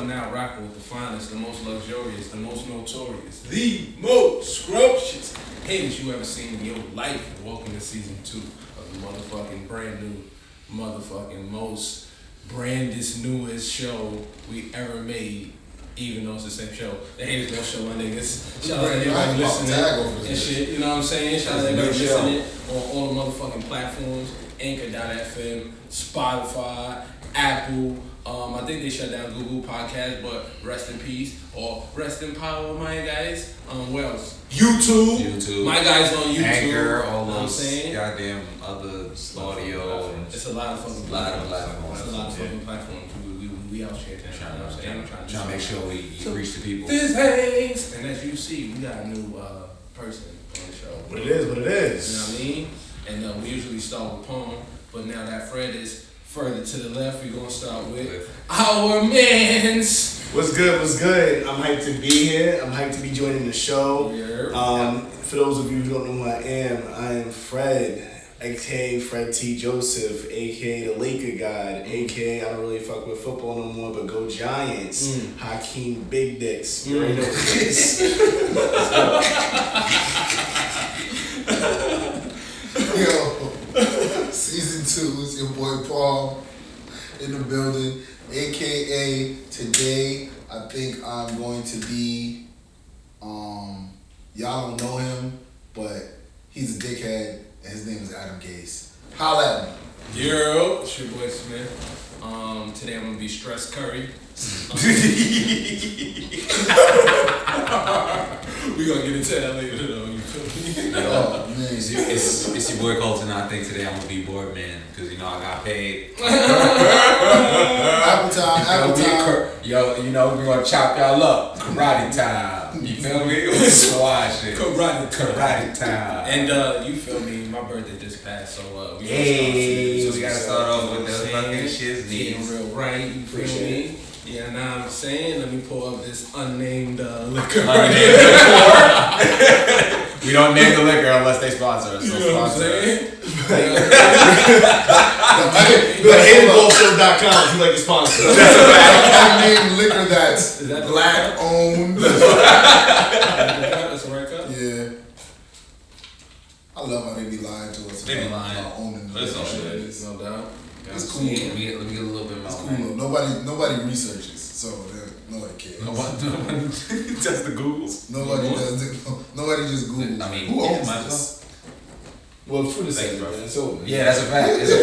are now rocking with the finest, the most luxurious, the most notorious, the most scrumptious haters you ever seen in your life. Welcome to season 2 of the motherfucking brand new, motherfucking most brandest, newest show we ever made. Even though it's the same show, the haters don't show my niggas. Shout out to everybody listening and shit. You know what I'm saying? Shout out to everybody listening on all the motherfucking platforms. Anchor.fm, Spotify, Apple. I think they shut down Google Podcast, but rest in peace or rest in power, my guys. What else? YouTube. My guys on YouTube. Anchor, all those goddamn other audio. It's a lot of fucking platforms. It's a lot of fucking platforms. We out here trying to make sure we reach the people. This hangs, and as you see, we got a new person on the show. What it is. You know what I mean? And we usually start with poem, but now that Fred is further to the left, we're gonna start with our mans. What's good? I'm hyped to be here. I'm hyped to be joining the show. For those of you who don't know who I am Fred, aka Fred T. Joseph, aka the Laker God, aka I don't really fuck with football no more, but go Giants. Hakeem Big Dicks. You already know what it is. Yo, season 2 is your boy Paul in the building, aka today I think I'm going to be, y'all don't know him, but he's a dickhead and his name is Adam Gase. Holla at me. Yo, it's your boy Smith. Today I'm gonna be Stress Curry. We gonna get into that later though, you feel me? Oh, man. It's your boy Colton. I think today I'm gonna be board man because I got paid. Apple time. Yo, we're gonna chop y'all up. Karate time. You feel me? Squad shit. Karate time. And you feel me? My birthday just passed, so we gotta start off with the fucking shit. Getting real right. You feel me? Yeah, now I'm saying, let me pull up this unnamed liquor right here. We don't name the liquor unless they sponsor us. So you know what I'm saying? HavenGoldShow.com if you like to sponsor. That's a name liquor that's black owned. That's the right cut? Yeah. I love how they be lying to us. They be lying. Owning the That's all liquor. No doubt. It's cool. Let me get a little bit more. It's cool. Nobody researches, so nobody cares. Nobody does the Googles. Nobody does it. Nobody just Googles. I mean, who owns this? Well, Twitter says it, it's over. Yeah, that's a fact. It's a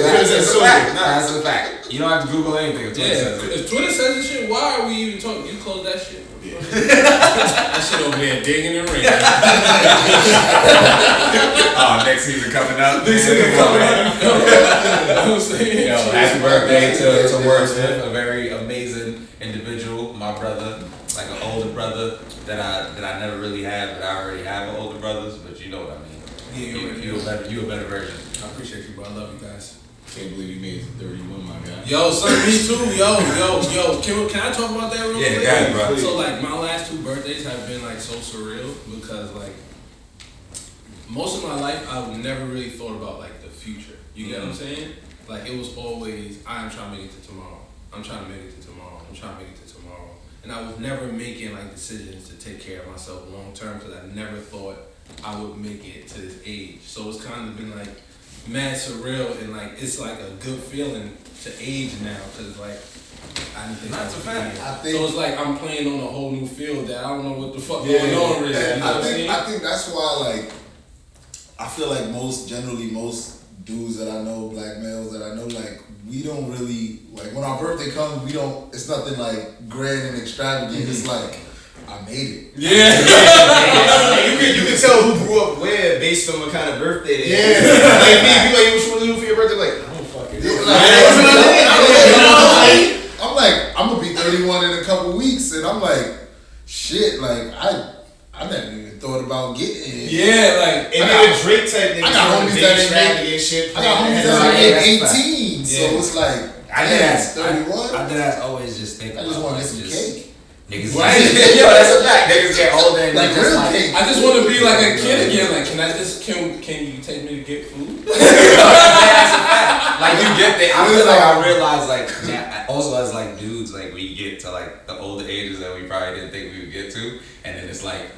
fact. No, that's a fact. You don't have to Google anything if Twitter says it. If Twitter says this shit, why are we even talking? You close that shit. Yeah. That shit over there digging and ringing. Next season coming up. You know what I'm saying? Happy birthday to Wordsmith, a very amazing individual. My brother, like an older brother that I never really had, but I already have older brothers. But you know what I mean. Yeah, you a better version. I appreciate you, bro. I love you guys. Can't believe you made it to 31, my guy. Yo, son, me too. Yo. Can I talk about that real quick? Yeah, bro. So like my last 2 birthdays have been like so surreal because like most of my life I've never really thought about like the future. You get what I'm saying? Like it was always I'm trying to make it to tomorrow. I'm trying to make it to tomorrow. I'm trying to make it to tomorrow. And I was never making like decisions to take care of myself long term because I never thought I would make it to this age. So it's kind of been like mad surreal and like it's like a good feeling to age now because like I didn't think That's a fact. so it's like I'm playing on a whole new field that I don't know what the fuck going on really. You know I think that's why like I feel like most dudes that I know, black males that I know, like we don't really like when our birthday comes, it's nothing like grand and extravagant. It's like I made it. Yeah. You can tell who grew up where based on what kind of birthday they had. Yeah. Like me, people like, what you want to do for your birthday? Like, I don't fucking do it. I'm like, I'm gonna be 31 in a couple weeks, and I'm like, shit, like I never even thought about getting it. Yeah, like and they're Drake type niggas. I got homies that ain't shit. I got homies that ain't 18, so it's like, I did ask 31. I did ask always just think. I just want to get some cake. Niggas, right? Yo, that's a fact. Niggas get older and like real cake. I just want to be like a kid again. Like, can you take me to get food? That's a fact. Like you get there. I feel like I realize like also as like dudes, like we get to like the older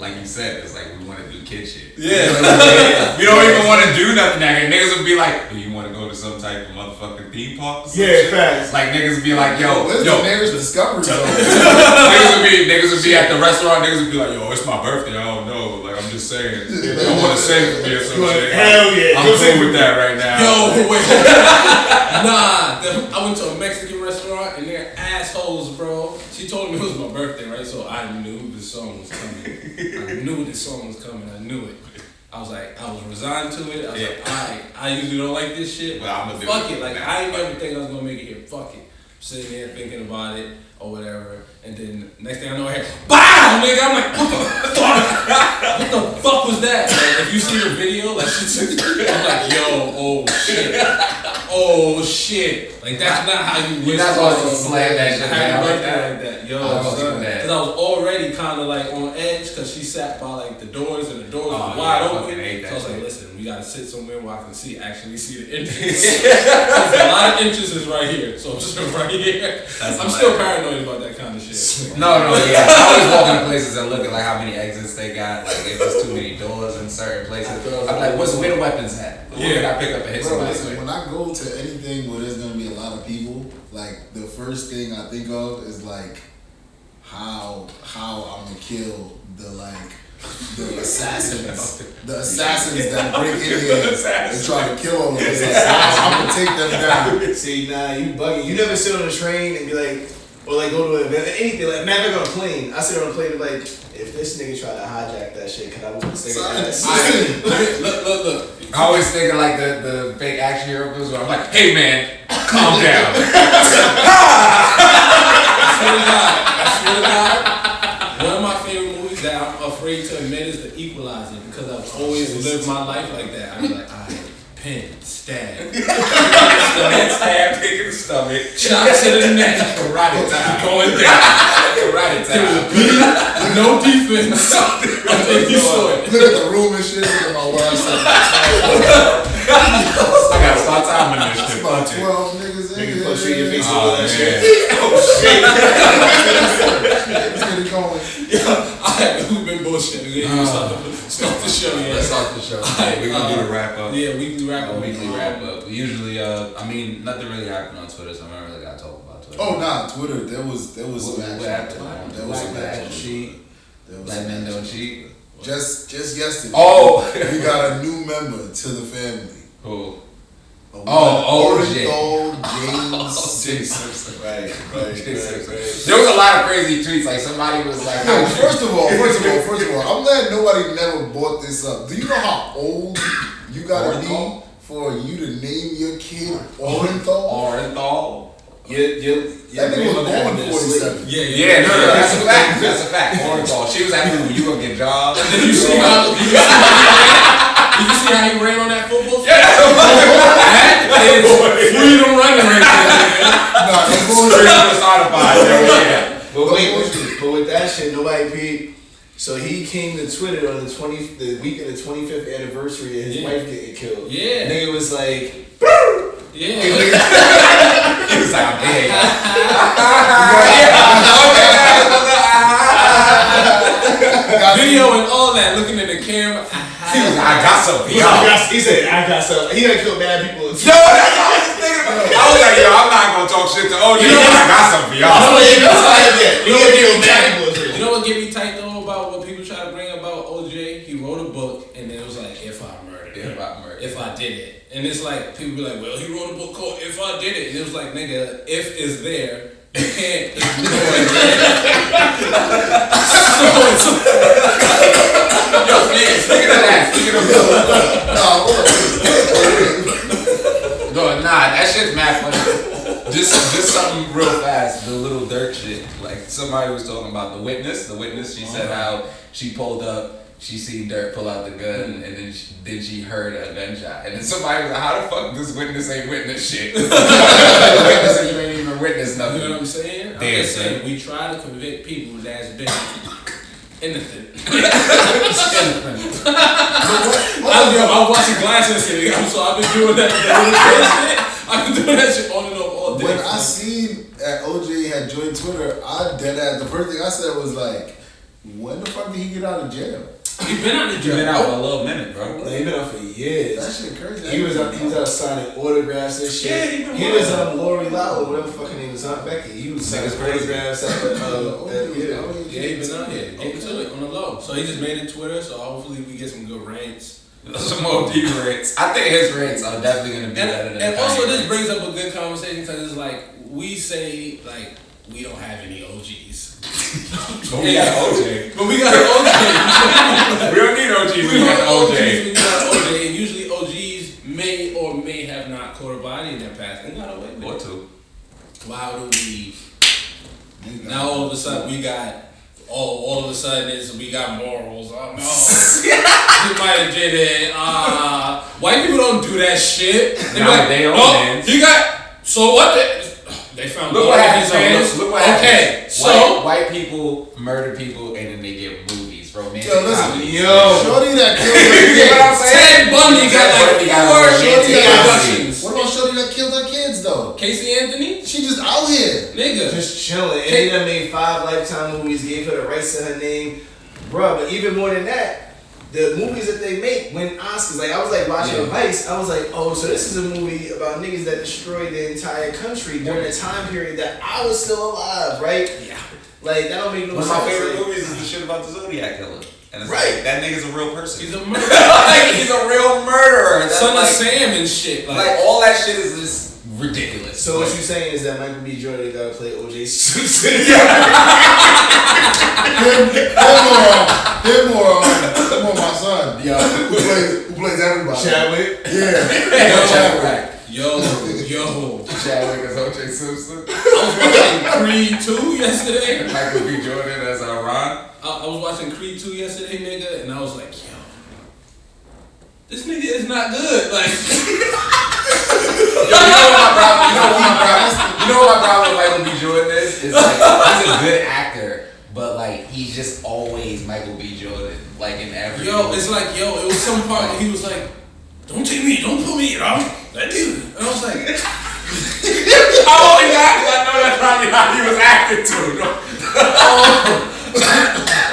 like you said, it's like we want to do kid shit. Yeah. We don't even want to do nothing. Niggas would be like, do you want to go to some type of motherfucking theme park? Yeah, facts. Like niggas would be like, yo, Where's the nearest discovery zone? niggas would be at the restaurant. Niggas would be like, yo, it's my birthday. I don't know. Like I'm just saying. I want to sing for me or some shit. Hell yeah. I'm cool with that right now. Yo, wait. Nah, I went to a Mexican restaurant and they're assholes, bro. She told me it was my birthday, right? So I knew this song was coming. I knew this song was coming. I knew it. I was resigned to it. I was like, alright, I usually don't like this shit, but I'm gonna fuck it. Like, I ain't never think I was gonna make it here. Fuck it. Sitting there thinking about it or whatever. And then next thing I know, I hear, BOW! Nigga, I'm like, what the fuck? What the fuck was that? Like, if you see the video, like, I'm like, yo, oh shit. Oh shit. Like, that's not how you You're not supposed to slam that shit. I like that. Yo, Because I was already kind of like on edge because she sat by like the doors and the doors were wide open. So I was like, listen, we gotta sit somewhere where I can actually see the entrance. A lot of entrances right here. So I'm just right here. I'm still paranoid about that kind of shit. No, yeah. I always walk into places and look at like how many exits they got. Like if there's too many doors in certain places, I'm like, where the weapons at? Where can I pick up and hit somebody? Listen, when I go to anything where there's gonna be a lot of people, like the first thing I think of is like how I'm gonna kill the assassins that break in here and try to kill all of us. Like, I'm gonna take them down. See, nah, you bugging. You never sit on a train and be like, or like go to an event, anything like, man, I got on a plane. I sit on a plane and be like, if this nigga try to hijack that shit, can I whoop this nigga ass? Look. I always think of like the fake action heroes where I'm like, hey man, calm down. I swear to God, one of my favorite movies that I'm afraid to admit is The Equalizer because I've always lived my life like that. I be like, alright, pin, stab, stab, kick in the stomach, shot to the neck, karate time, going down, karate time, no defense. Look at the room and shit. Look at my worst. I gotta start timing this shit. About 12 niggas in here. Push you in your face with all that shit. Oh shit. Let's get it going. Alright, we've been bullshitting. Start the show, yeah. Let's start the show. We're gonna do the wrap up. Yeah, weekly wrap up. Weekly wrap up. We usually, I mean, nothing really happened on Twitter, so I don't really gotta talk about Twitter. Oh nah, Twitter. There was some action. There was some action. Black men don't cheat. Just yesterday. Oh, we got a new member to the family. Who? James Simpson. Right. There was a lot of crazy tweets. Like somebody was like, no, first of all, I'm glad nobody never brought this up. Do you know how old you gotta be for you to name your kid Orenthal? That nigga was born in 47. Yeah, no, that's a fact. That's a fact. Orenthal. She was asking when you gonna get jobs. Did you see how he ran on that football field? Yeah, That is freedom running right there. Nah, they But with that shit, nobody paid. So he came to Twitter on the week of the 25th anniversary of his wife getting killed. Yeah. Nigga was like, yeah. He was like, I'm dead. Video and all that, looking at the camera. He was like, I got some for y'all. He said, I got some. He done killed bad people. Yo, that's all I was thinking about. I was like, yo, I'm not gonna talk shit to OJ. I got some for y'all. You know what get me tight though about what people try to bring about OJ? He wrote a book and then it was like, if I murdered him, if I did it. And it's like, people be like, well, he wrote a book called If I Did It. And it was like, nigga, if is there. You can't ignore it. Yo, man, speaking of that, No, that shit's mad funny. Just something real fast, the little dirt shit. Like somebody was talking about the witness. She said how she pulled up, she seen Dirt pull out the gun, and then she heard a gunshot. And then somebody was like, how the fuck this witness ain't witness shit? The witness and you ain't even witness nothing. You know what I'm saying? I'm just saying, we try to convict people that's been innocent. I'm watching Glasses here, so I've been doing that. I've been doing that shit on and off all day. When I seen that OJ had joined Twitter, the first thing I said was like, When the fuck did he get out of jail? He been out of He jail. been out for a little minute, bro. Like, he been out for years. That shit crazy. He was out signing autographs and shit. Yeah, he was Lori Lowe, whatever fucking name was Aunt Becky. He was signing autographs at the Yeah, he been out here. Gave it to it on the low. So he just made it Twitter. So hopefully we get some good rants. Some more deep rants. I think his rants are definitely gonna be better than. And also, this brings up a good conversation because it's like we say like we don't have any OGs. But we got an OJ. But we got an OJ. We don't need OGs. We got an OJ. We got an OJ, and usually OGs may or may have not caught a body in their past and got away with it. Or two. Why do we? Now all of a sudden we got. All of a sudden we got morals. Oh no, you might have did it. White people don't do that shit. They own hands. You got. So what? They found. Look what happens. Look what happens. Okay, so white people murder people and then they get movies, romantic comedies. Shorty that killed her You know what I'm kids. saying? Ted Bundy got like 4 productions. What about Shorty that killed her kids though? Casey Anthony, She just out here. nigga. just chilling. And they done made 5 Lifetime movies, gave her the rights to her name. Bruh, but even more than that, the movies that they make win Oscars. Like, I was like watching Vice, I was like, oh, so this is a movie about niggas that destroyed the entire country during a time period that I was still alive, right? Yeah. Like, that don't make no One sense. of my favorite Like, movies is the shit about the Zodiac Killer. And it's Right. like, that nigga's a real person. He's a murderer. Like, he's a real murderer. That's Son of like, Sam and shit. like, all that shit is just ridiculous. So what you saying is that Michael B. Jordan gotta play O.J. Simpson? Him or my son. Yo. Who plays everybody. Chadwick? Yeah. Chadwick. Yo. Chadwick as O.J. Simpson. I was watching Creed 2 yesterday. Michael B. Jordan as Ron. I was watching Creed 2 yesterday, nigga, and I was like, yo, this nigga is not good. Like, You know what my problem with Michael B. Jordan is? It's like, he's a good actor, but like, he's just always Michael B. Jordan. Like, in every movie. it's like, it was some part where he was like, don't take me, don't put me, that dude. And I was like, I'm only laughing because I know that's probably how he was acting too.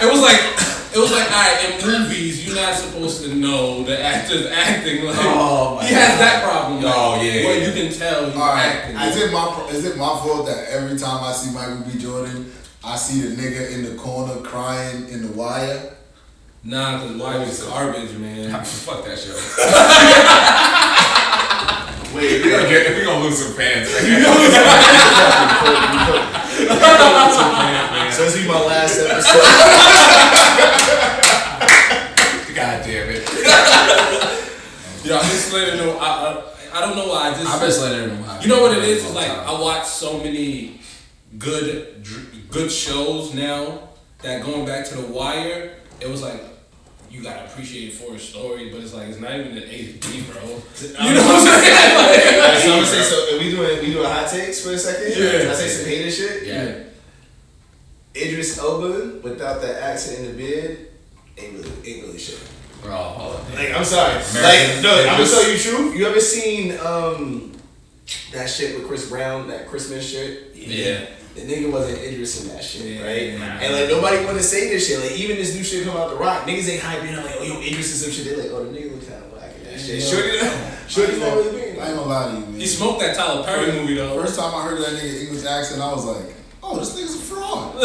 it was like, alright, in movies, you're not supposed to know the actor's acting. Like, he has that problem. Oh, yeah. Where you can tell he's acting. Is it my fault that every time I see Michael B. Jordan, I see the nigga in the corner crying in The Wire? Nah, because why was garbage, man. Fuck that show. Wait, We're gonna lose some fans. So this will be my last episode. God damn it. Yo, I'm just letting know. I don't know why. I've been letting them know. You know what it is? It's like I watch so many good shows now that going back to The Wire, it was like you gotta appreciate it for a story, but it's like it's not even an HD, bro. You know what I'm saying? So I'm gonna say so. We doing hot takes for a second. Yeah. I say some hater shit. Yeah. Idris Elba without the accent in the beard ain't really shit. Bro, Like, I'm sorry. American Like, no, I'm gonna Idris. tell you the truth. You ever seen that shit with Chris Brown, that Christmas shit? Yeah. The nigga wasn't Idris in that shit, right? Nah. And like nobody wanna say this shit. Like even this new shit come out the rock, niggas ain't hyping up like, oh yo, Idris is some shit. They like, oh the nigga look kinda black in that shit. Shorty's not really big. I ain't gonna lie to you, man. He smoked that Tyler Perry movie though. First time I heard that nigga English accent, I was like, oh, this nigga's a fraud.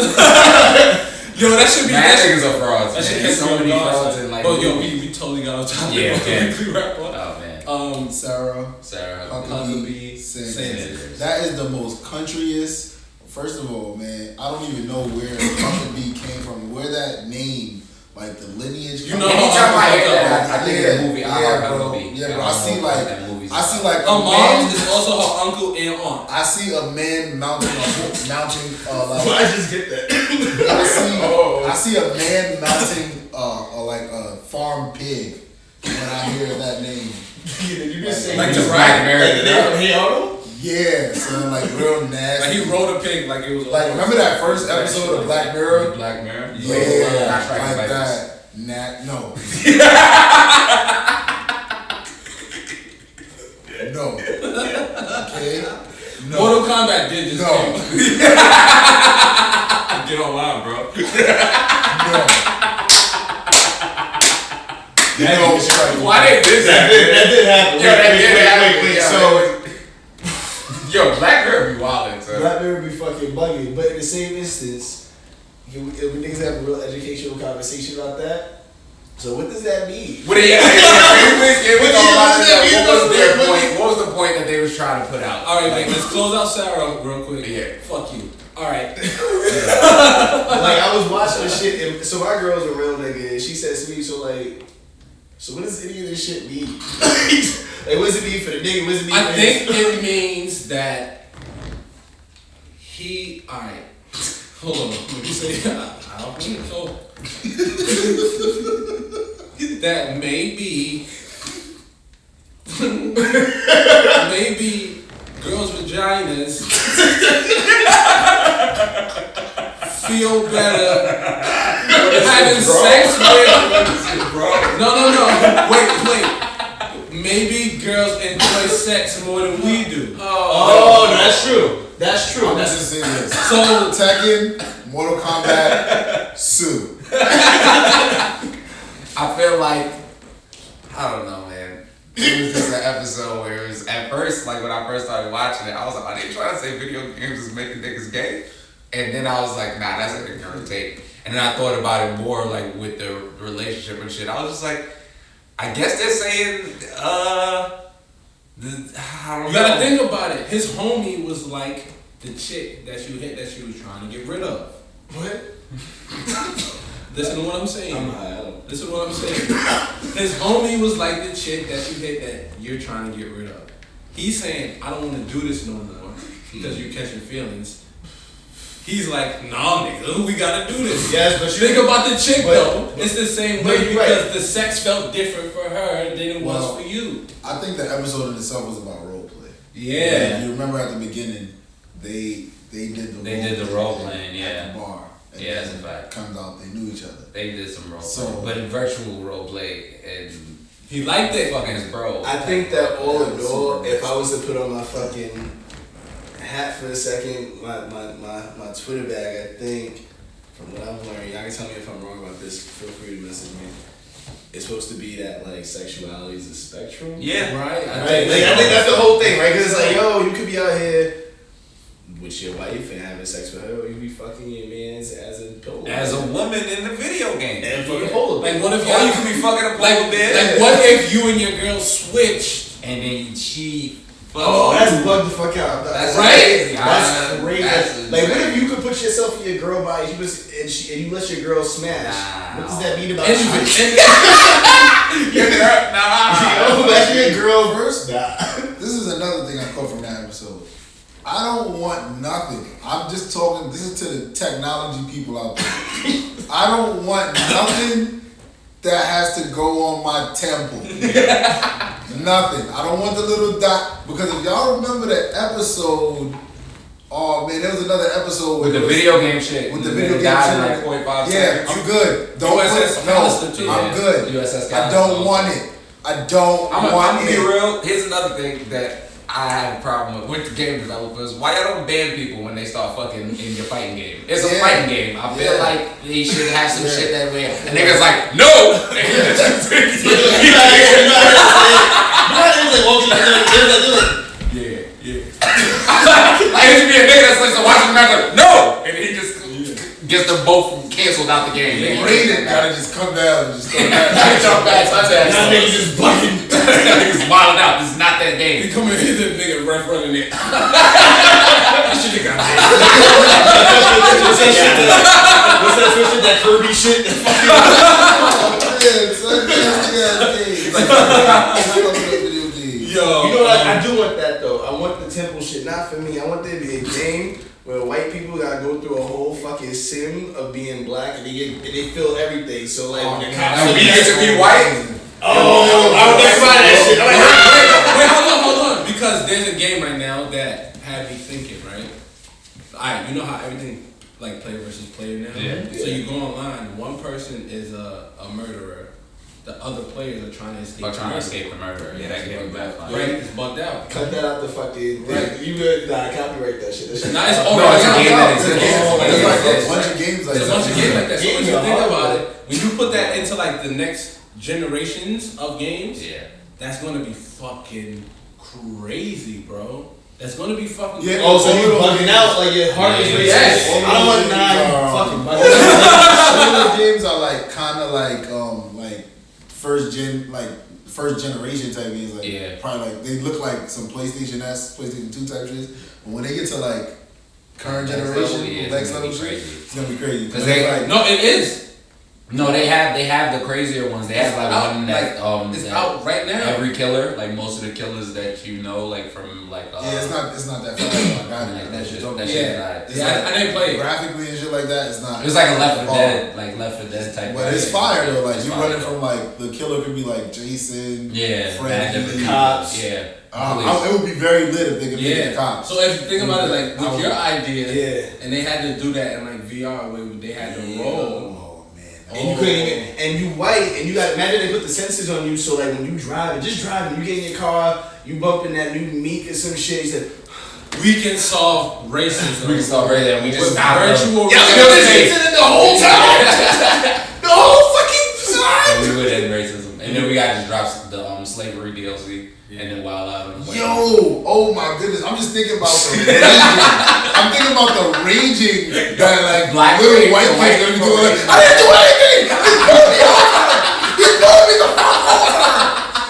Yo, that should be Mad that shit. niggas are frauds. That shit Man. has So many frauds in like. Oh, yo, we totally got off topic. Yeah, okay. We wrap up. Oh man. Sarah Huckabee Sanders. Sanders. That is the most countryest. First of all, man, I don't even know where Huckabee came from, where that name, like the lineage. You know, Anytime I hear that, I think of Yeah, the movie yeah, I Heart bro. Huckabee. Yeah, I bro. don't I see know what like that movie's I see like Her a mom man. is also her uncle and aunt. I see a man mounting like I just get that. I see a man mounting like a farm pig when I hear that name. You just say Like like to the ride nigga from Hey Arnold? Yeah, son, like real nasty. Like he rode a pig like it was. Like remember that first episode of Black Mirror? Black Mirror. Yeah, Not Striking like Vipers. that. No. No. Okay. No. Mortal Kombat did just No. Get online, bro. No. Why they did that? That did happen. Yo, that did happen. So, yo, Black Girl be wildin', so. Black Mirror be fucking bugging. But in the same instance, if niggas have a real educational conversation about that. So what does that mean? What was the point that they was trying to put out? All right, like, let's close out Sarah real quick. Yeah. Fuck you. All right. Like I was watching this shit, and so my girl's a real nigga, and she says to me, so what does any of this shit mean? Like, what does it mean for the nigga? What does it mean? I think it means that all right. Hold on. Let me say I don't think so. That maybe girls' vaginas feel better having sex with. No. Wait. Maybe girls enjoy sex more than we do. Oh, that's true. That's true. I'm just saying this. So Tekken, Mortal Kombat, Sue. I feel like, I don't know, man. It was just an episode where it was, at first, like when I first started watching it, I was like, are they trying to say video games is making niggas gay? And then I was like, nah, that's an ignorant take. And then I thought about it more like with the relationship and shit. I was just like, I guess they're saying, I don't know. You gotta think about it. His homie was like the chick that you hit that she was trying to get rid of. What? Listen to what I'm saying. Listen to what I'm saying. His homie was like the chick that you hit that you're trying to get rid of. He's saying, I don't want to do this no more because you're catching feelings. He's like, nah, nigga, we gotta do this. Yes, but think about the chick though. It's the same way because right. the sex felt different for her than it was for you. I think the episode in itself was about role play. Yeah. And you remember at the beginning, they did the role playing, at the bar. And yeah, that's a fact. Comes out they knew each other. They did some role play, but in virtual role play, and he liked it. Fucking his bro. I think that all in all, if I was to put on my fucking hat for a second, my Twitter bag, I think from what I'm learning, y'all can tell me if I'm wrong about this. Feel free to message me. It's supposed to be that like sexuality is a spectrum. Yeah, right. I think that's the whole thing, right? Because it's like, yo, you could be out here with your wife and having sex with her, or you be fucking your man's as a pillow. As a woman in the video game. And fucking polar bear. Like what if you could be fucking a polar bear? Like what if you and your girl switched and then she that's bugged the fuck out. That's right. Crazy. That's crazy. Like what if you could put yourself in your girl body and you let your girl smash? What does that mean about you? Your girl, nah. Let your girl first. Nah. This is another thing I caught from that episode. I don't want nothing. I'm just talking. This is to the technology people out there. I don't want nothing that has to go on my temple. Nothing. I don't want the little dot, because if y'all remember the episode, oh man, there was another episode with the video game shit. With the video game shit. Like 0.5 seconds. I'm good. Don't I'm good. USS I don't want it. I don't want it. I'm gonna be real. Here's another thing that I have a problem with the game developers. Why y'all don't ban people when they start fucking in your fighting game? It's a fighting game. I feel like they should have some shit that way. And niggas like, no! Like, it should be a nigga that's like, so watching the match like, no! And he just gets them both canceled out the game. Raiden gotta just come down and just throw that. That nigga's just bugging. Niggas wilding out. This is not that game. He come in here, the nigga ref running it. That shit got made. What's that shit? That Kirby shit? Yo, you know what? I do want that though. I want the temple shit. Not for me. I want there to be a game where white people gotta go through a whole fucking sim of being black, and they feel everything. So like, when the cops you get to be white. I would never buy that shit. Wait, hold on. Because there's a game right now that had me thinking, right? Alright, you know how everything like player versus player now? Yeah. So you go online, one person is a murderer, the other players are trying to escape. Trying to escape the murder. Yeah, that gave me bad fun. Right, it's bugged out. Cut that out the fucking. Right. You would copyright that shit. That shit. Nah, it's No, it's a game that exists. There's like a bunch of games like There's a bunch of games like that. So when Games you are think hard, about bro. it, when you put that into like the next generations of games, Yeah. that's gonna be fucking crazy, bro. That's gonna be fucking Yeah, crazy. oh, so you bugging out like your heart is racing. Yes. I don't want fucking bugging out. Some of the games are like kind of like first generation type games. Like Yeah. probably like they look like some PlayStation S, PlayStation 2 type shit. But when they get to like current generation, next level shit, it's gonna be crazy. Cause they like No, it is. No, they have the crazier ones. They have like out, one that it's that out right now. every killer, like most of the killers that you know, like from like yeah, it's not that fast. I got it. like that shit. Don't- That Yeah. shit died. It's Yeah, like I didn't play it. graphically and shit like that. It's not. It was like a Left 4 Oh. Dead, type. But it's fire though. Like It's you fire, running though. from like the killer could be like Jason. mad Freddy, different cops. Yeah. It would be very lit if they could make it the cops. So if you think about it, like with your idea, Yeah. and they had to do that in like VR, where they had to roll. Oh man. And you couldn't even, and you white, and you got, imagine they put the sensors on you, so like when you driving, just driving, you get in your car, you bump in that new meat or some shit, he said, We can solve racism. We can start right there. We just With stop them. virtual yeah, reality. the whole time! The whole fucking time! And we would end racism, and then we got to drop the slavery DLC, and then Wild Out. Yo, oh my goodness. I'm just thinking about the raging. I'm thinking about the raging that like Black little people, white white kids gonna be people. doing. Like, I didn't do anything! He pulled me over! He pulled me the fuck over!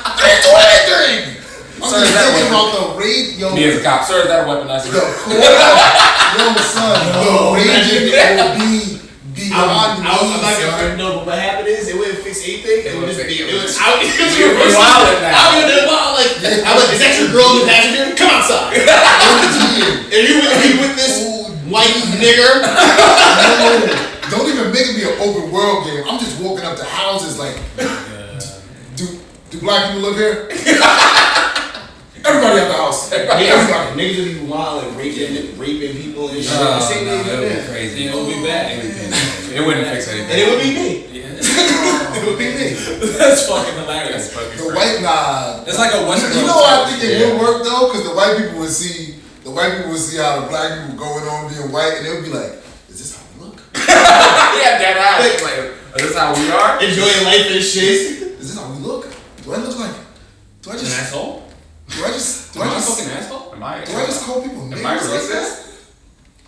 I didn't do anything! I'm Sir, just that thinking was- about the rage. Yo, Me as a cop, sir, is that a weaponized? yo, son, the raging will be beyond me, I'm not son. gonna know, but what happened is, it wouldn't fix anything, it would just be, it was out, it was You're reversed. wildin' now. I'm in the wild, like, I'm like, is that your girl in the passenger? Come outside. And you with this white nigger? No, don't even make it be an open world game. I'm just walking up to houses like, do black people live here? Everybody at the house. Everybody. Niggas would be wild and raping people and shit. No, Same thing it would there. be crazy. It would be bad. It wouldn't fix And anything. it would be me. Yeah. It would be me. That's fucking hilarious. The white nah. It's like a Western. You know what I think it would work though, because the white people would see how the black people going on being white, and they would be like, "Is this how we look? Yeah, dead eyes. Like, is this how we are? Enjoying life and shit. Is this how we look? Do I look like? Do I An just? asshole? Do I just? Am I a fucking asshole? Am I? Do I just call people Am I niggas like racist? that?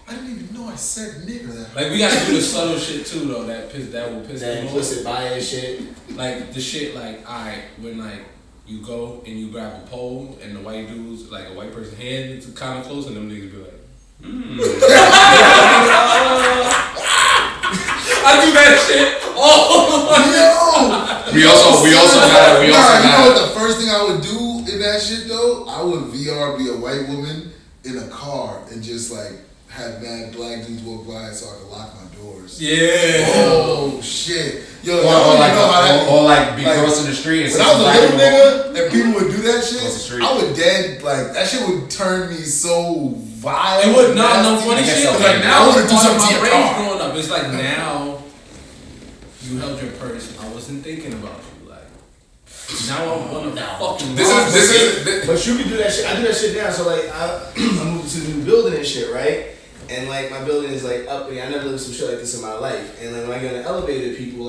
I didn't even know I said nigger that. Like we gotta do the subtle shit too though. That will piss That them off. implicit bias shit. Like the shit, like alright, when like you go and you grab a pole and the white dudes, like a white person's hand is kind of close, and them niggas be like, I do that shit. Yo! We also got. You know what the first thing I would do in that shit though? I would VR be a white woman in a car and just like have mad black dudes walk by so I could lock my doors. Yeah. Oh shit. Yo, Or y'all like, know how that or like be like, crossing the street and see when I was some a black little people. nigga and people would do that Cross the shit, street. I would dead like that shit would turn me so vile. It would not no nasty. funny I guess shit. so. Like I now, wanna it's do part of something to my your range car. growing up. It's like now you held your purse. I wasn't thinking about you. Like now I wanna fucking. This is. But you can do that shit. I do that shit now. So like I moved to the new building and shit, right? And like my building is like up. I never lived some shit like this in my life. And like when I get on the elevator, people.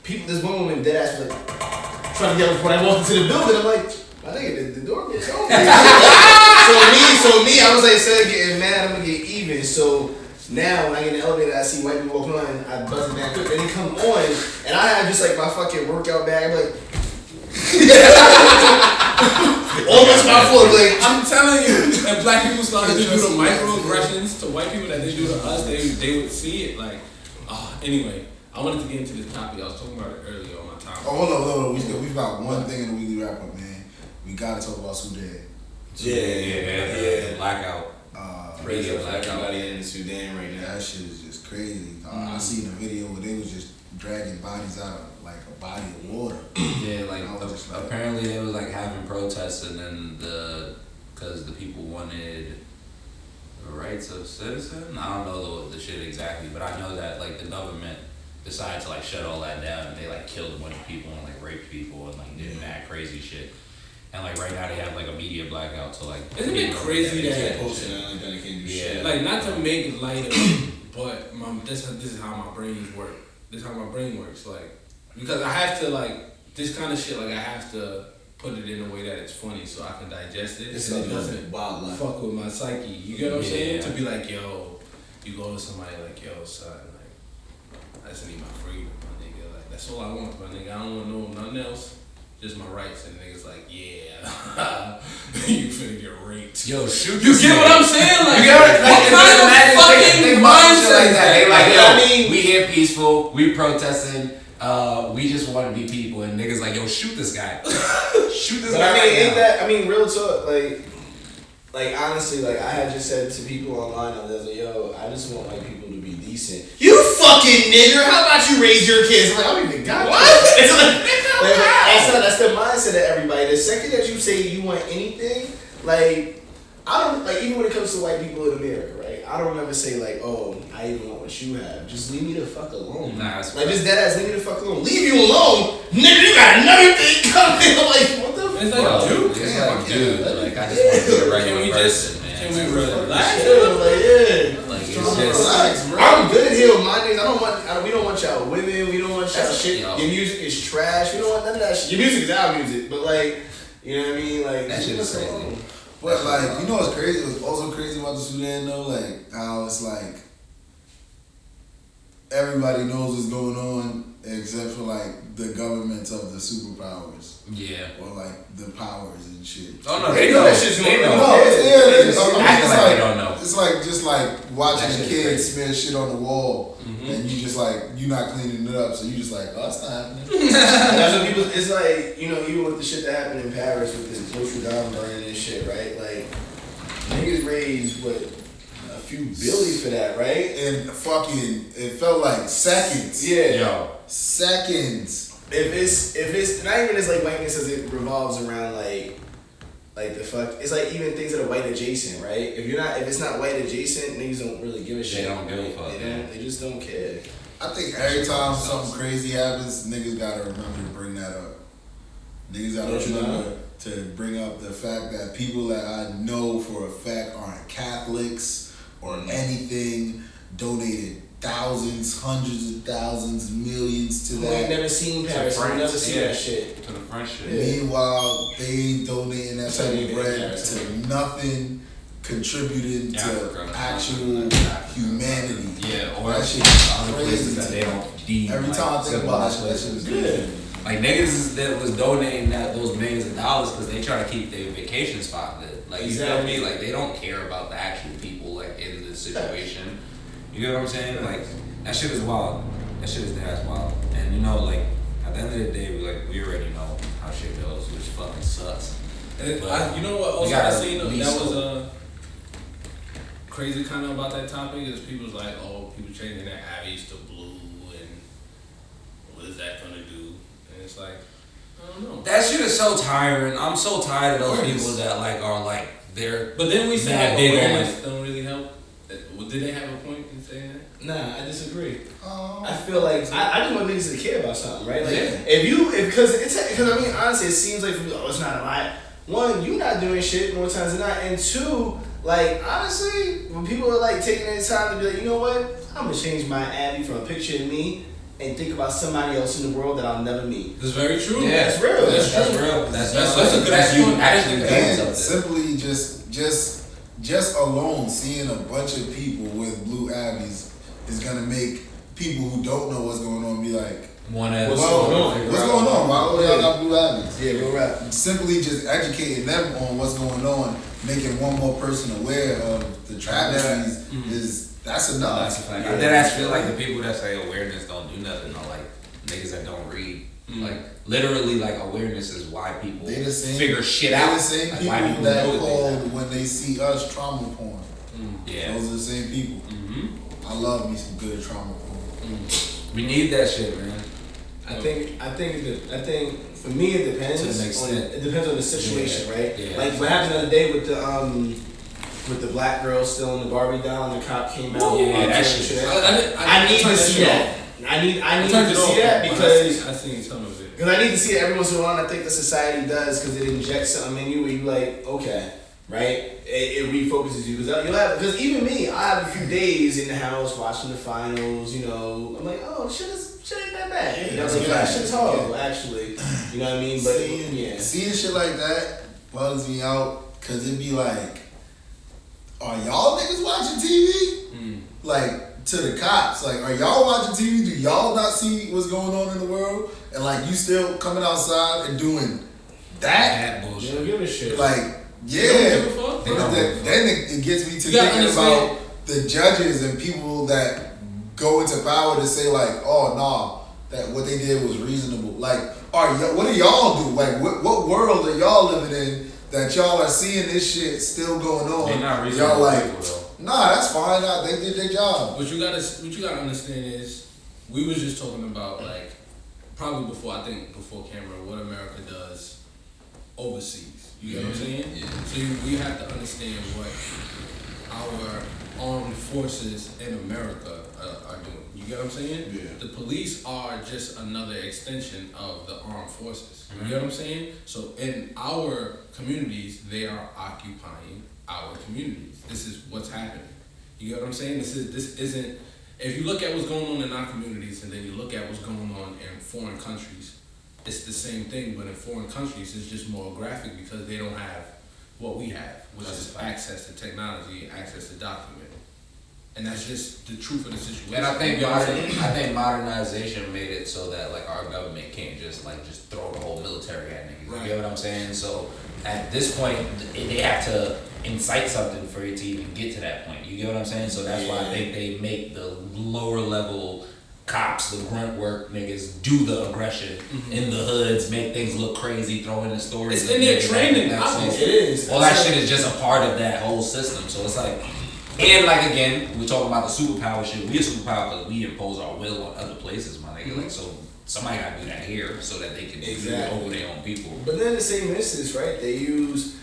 This one woman dead ass was like trying to yell before I walked into the building. I'm like, my nigga, the door gets open. so me, I was like, instead of getting mad, I'm gonna get even. So now when I get in the elevator, I see white people walking on, I buzz it down quick, and they come on, and I have just like my fucking workout bag, I'm like. Almost my foot, like I'm telling you, if black people started to do the microaggressions to white people that they do to us, they would see it. Like, anyway, I wanted to get into this topic. I was talking about it earlier on my time. Oh, hold on. We've got one thing in the weekly wrap up, man. We gotta talk about Sudan. Yeah. Blackout. Radio Radio blackout. everybody in Sudan right now. That shit is just crazy. I seen a video where they was just dragging bodies out of like a body of water. Yeah, like I was just like- apparently they was like having protests, and then because the people wanted the rights of citizen. I don't know the shit exactly, but I know that like the government decided to like shut all that down, and they like killed a bunch of people and like raped people and like did mad crazy shit. And like right now they have like a media blackout, so like isn't it crazy that they can't do shit. Like not to make light of it, but this is how my brains work. This is how my brain works. Like because I have to like this kind of shit. Like I have to put it in a way that it's funny so I can digest it. It's and it doesn't fuck with my psyche. You get what I'm saying? To be like, yo, you go to somebody like, yo, son, like I just need my freedom, my nigga. Like that's all I want, my nigga. I don't want no nothing else. Just my rights, and niggas like, yeah, you finna get raped. Yo, shoot. You get what I'm saying? Like, you get what, what kind of fucking mindset like that? They like, yo, I mean, we here peaceful, we protesting, we just want to be people, and niggas like, yo, shoot this guy, shoot this guy. I mean, right ain't now. that? I mean, real talk, like honestly, like I had just said to people online, I was like, yo, I just want like people to be decent. You fucking nigger, how about you raise your kids? I'm like, I don't even got what? It's like, that's the mindset of everybody. The second that you say you want anything, like I don't like even when it comes to white people in America, right? I don't ever say like, oh, I even want what you have. Just leave me the fuck alone. Nah, like just dead ass, leave me the fuck alone. Leave you alone, nigga. You got another thing coming. I'm like, what the fuck? It's like, dude, it's like, dude, like I just want to be a regular person, man. Can we relax? Like, it's just, relax, bro. I'm good here with my niggas. We don't want y'all women. We don't want y'all shit. Your music is trash. We don't want none of that shit. Your music is our music, but like, you know what I mean? Like that shit is crazy. But like, you know what's crazy? What's also crazy about the Sudan though? Like how it's like everybody knows what's going on except for like the governments of the superpowers. Yeah. Or like the powers and shit. Oh no, they know that shit's going on. No, They don't know. It's like just like watching a kid smear shit on the wall, and you just like you not cleaning it up, so you just like, oh, it's not happening. That's what people. It's like even with the shit that happened in Paris with this Notre Dame burning and shit, right? Like niggas raised what a few billion for that, right? And fucking, it felt like seconds. Yeah, yo, seconds. If it's not even as like whiteness as it revolves around like the fuck, it's like even things that are white adjacent, right? If it's not white adjacent, niggas don't really give a shit. They don't give a fuck. They just don't care. I think every time something crazy happens, niggas gotta remember to bring that up. Niggas gotta remember to bring up the fact that people that I know for a fact aren't Catholics or anything donated thousands, hundreds of thousands, millions to that. I ain't never seen Paris. I've never seen that shit. To the French shit. Meanwhile, they donating that type of bread to nothing, contributing to actual humanity. Yeah, or that shit other places crazy. that they don't deem. Every time I think about that shit is good. Like niggas that was donating those millions of dollars because they try to keep their vacation spot good. Like you feel me? Like they don't care about the actual people like in the situation. You get what I'm saying? Like that shit is wild. That shit is that's wild. And you know, like at the end of the day, we already know how shit goes, which fucking sucks. You know what? Also, I seen that was crazy kind of about that topic is people's like, oh, people changing their Abbeys to blue, and what is that gonna do? And it's like, I don't know. That shit is so tiring. I'm so tired of those people that like are like they're. But then we say that big awareness don't really help. Did they have a point in saying that? Nah, I disagree. I feel like I just want niggas to care about something, right? Like yeah. because I mean honestly, it seems like for me, it's not a lot. One, you not doing shit more times than not, and two, like honestly, when people are like taking their time to be like, you know what, I'm gonna change my Abbey from a picture of me and think about somebody else in the world that I'll never meet. That's very true. Yeah, that's real. That's real. That's a good point. Actually, and simply just alone seeing a bunch of people with blue Abbeys is gonna make people who don't know what's going on be like, what's going on? Why do y'all got blue Abbeys? Yeah, real rap. Simply just educating them on what's going on, making one more person aware of the travesties that's enough. That's a fact. I did actually feel like the people that say awareness don't do nothing are like niggas that don't read. Like literally, like awareness is why people figure shit out. They're the same people that called when they see us trauma porn. Yeah, those are the same people. I love me some good trauma porn. We need that shit, man. I think for me it depends. It depends on the situation, right? Yeah, like what happened the other day with the black girl still in the Barbie doll and the cop came out. Yeah, that shit. I need to see that. I need to see that because I seen some of it. Because I need to see it every once in a while. And I think the society does because it injects something in you where you like, okay, right? It refocuses you because even me, I have a few days in the house watching the finals. You know, I'm like, oh, shit ain't that bad. Yeah, that shit's horrible, actually. You know what I mean? But seeing shit like that bugs me out because it'd be like, are y'all niggas watching TV? Like, to the cops, like, are y'all watching TV? Do y'all not see what's going on in the world? And like, you still coming outside and doing that bullshit. You don't give a shit. Like, yeah. Then it gets me to thinking about the judges and people that go into power to say like, oh no, that what they did was reasonable. Like, what do y'all do? Like, what world are y'all living in that y'all are seeing this shit still going on? They're not reasonable. Y'all like, people, though. Nah, that's fine. Nah, they did their job. What you gotta understand is, we was just talking about like, probably before camera, what America does overseas. You get what I'm saying? Yeah. So you have to understand what our armed forces in America are doing. You get what I'm saying? Yeah. The police are just another extension of the armed forces. You get what I'm saying? So in our communities, they are occupying our communities. This is what's happening. You get what I'm saying? This isn't. If you look at what's going on in our communities and then you look at what's going on in foreign countries, it's the same thing, but in foreign countries it's just more graphic because they don't have what we have, which is access to technology, access to documenting. And that's just the truth of the situation. And I think modernization made it so that like our government can't just throw the whole military at niggas. Right. You get what I'm saying? So at this point, they have to incite something for you to even get to that point. You get what I'm saying? So that's why I think they make the lower level cops, the grunt work niggas, do the aggression in the hoods, make things look crazy, throw in the stories. It's in their training. It is. All that shit is just a part of that whole system. So it's like, and like again, we're talking about the superpower shit. We a superpower because we impose our will on other places, my nigga. Like, so somebody gotta do that here so that they can do it over their own people. But then in the same instance, right? They use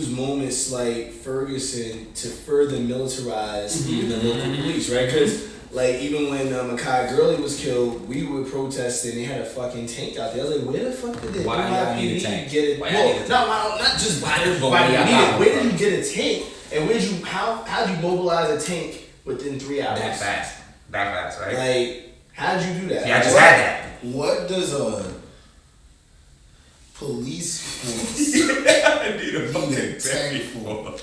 moments like Ferguson to further militarize even the local police, right? Because like even when Makai Gurley was killed, we were protesting. They had a fucking tank out there. I was like, where the fuck did they NYPD get it? Not just why did you need it? Where did you get a tank? And how'd you mobilize a tank within 3 hours? That fast, right? Like, how'd you do that? Yeah, I just had that. What does a police force need a tank for?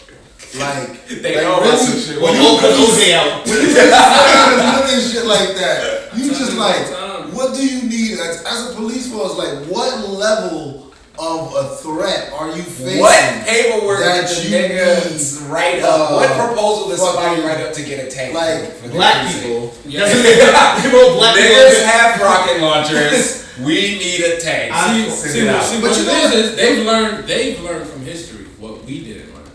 Like, they know about some shit. Well, you put Jose out. Look at shit like that. You just like, what do you need as a police force? Like, what level of a threat are you facing? What paperwork did the niggas write up? What proposal did somebody write up to get a tank? Like, for black people. Yeah. Niggas have rocket launchers. We need a tank. See, what it is they've learned from history what we didn't learn,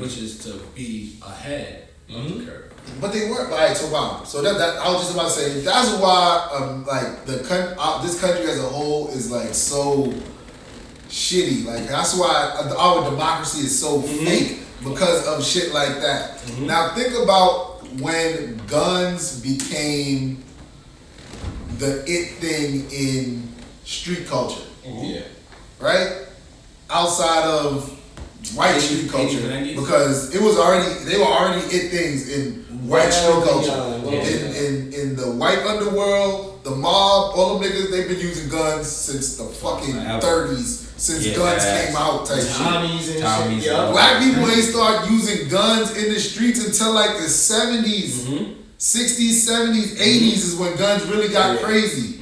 which is to be ahead of the curve. But they weren't right. So wow. So that I was just about to say that's why like this country as a whole is like so shitty. Like that's why our democracy is so fake because of shit like that. Now think about when guns became the it thing in street culture. Yeah. Right? Outside of white street culture, 90s. because they were already it things in white street culture. In the white underworld, the mob, all them niggas, they've been using guns since the fucking 30s. Since guns came out, type shit. Tommies. Yeah. Black people ain't start using guns in the streets until like the 70s, 60s, 70s, 80s is when guns really got crazy.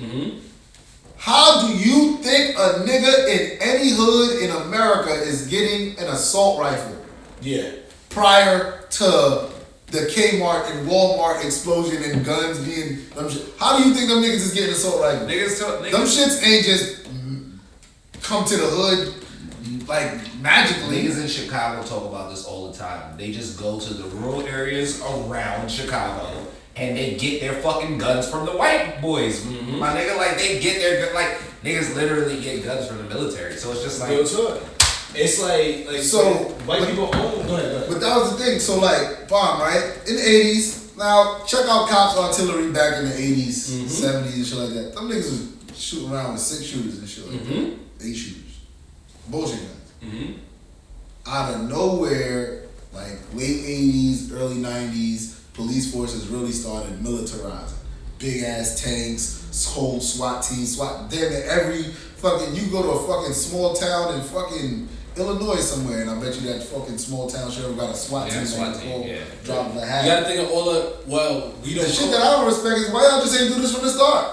How do you think a nigga in any hood in America is getting an assault rifle? Yeah. Prior to the Kmart and Walmart explosion and guns being how do you think them niggas is getting assault rifles? Them shits ain't just come to the hood like magically. Niggas in Chicago talk about this all the time. They just go to the rural areas around Chicago and they get their fucking guns from the white boys. My nigga, like they get their like niggas literally get guns from the military. So it's just like it's like so white people own. Go ahead. But that was the thing. So like, fine, right? In the 80s, Now, check out cops artillery back in the 80s, 70s and shit like that. Them niggas was shooting around with 6 shooters and shit like that. 8 shooters. Bullshit guns. Out of nowhere, like late 80s, early 90s, police forces really started militarizing. Big ass tanks, whole SWAT team, damn it, every fucking, you go to a fucking small town in fucking Illinois somewhere, and I bet you that fucking small town sheriff got a SWAT team. Drop the hat. You gotta think of all the, we don't. The shit that I don't respect is why y'all just ain't do this from the start.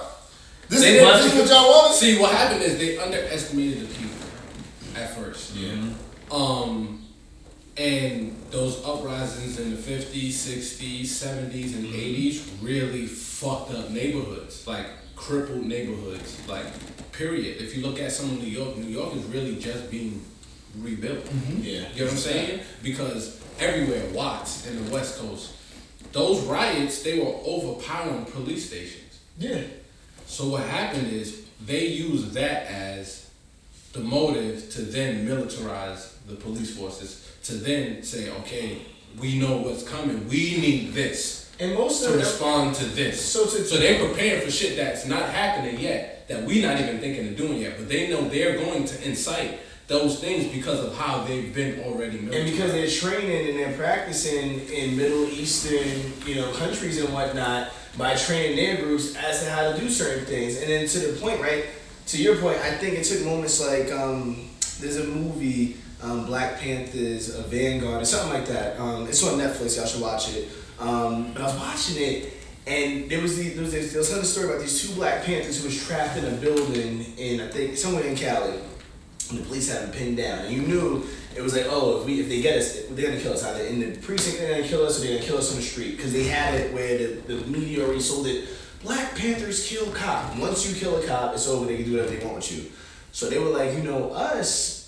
This is what y'all wanted. See, what happened is they underestimated the people at first. And those uprisings in the 50s, 60s, 70s, and 80s really fucked up neighborhoods, like crippled neighborhoods, like period. If you look at some of New York is really just being rebuilt. You know what I'm saying? Because everywhere, Watts in the West Coast, those riots, they were overpowering police stations. So what happened is they used that as the motive to then militarize the police forces, to then say, okay, we know what's coming. We need this and most to respond to this. So they're preparing for shit that's not happening yet, that we're not even thinking of doing yet. But they know they're going to incite those things because of how they've been already militarized. And because they're training and they're practicing in Middle Eastern, countries and whatnot by training their groups as to how to do certain things. And then to the point, right? To your point, I think it took moments like there's a movie. Black Panthers, Vanguard, or something like that. It's on Netflix. Y'all should watch it. But I was watching it, and there was another story about these 2 Black Panthers who was trapped in a building in, I think, somewhere in Cali, and the police had them pinned down. And you knew it was like, oh, if they get us, they're gonna kill us. Either in the precinct they're gonna kill us, or they're gonna kill us on the street, because they had it where the media already sold it. Black Panthers kill cop. Once you kill a cop, it's over. They can do whatever they want with you. So they were like, us.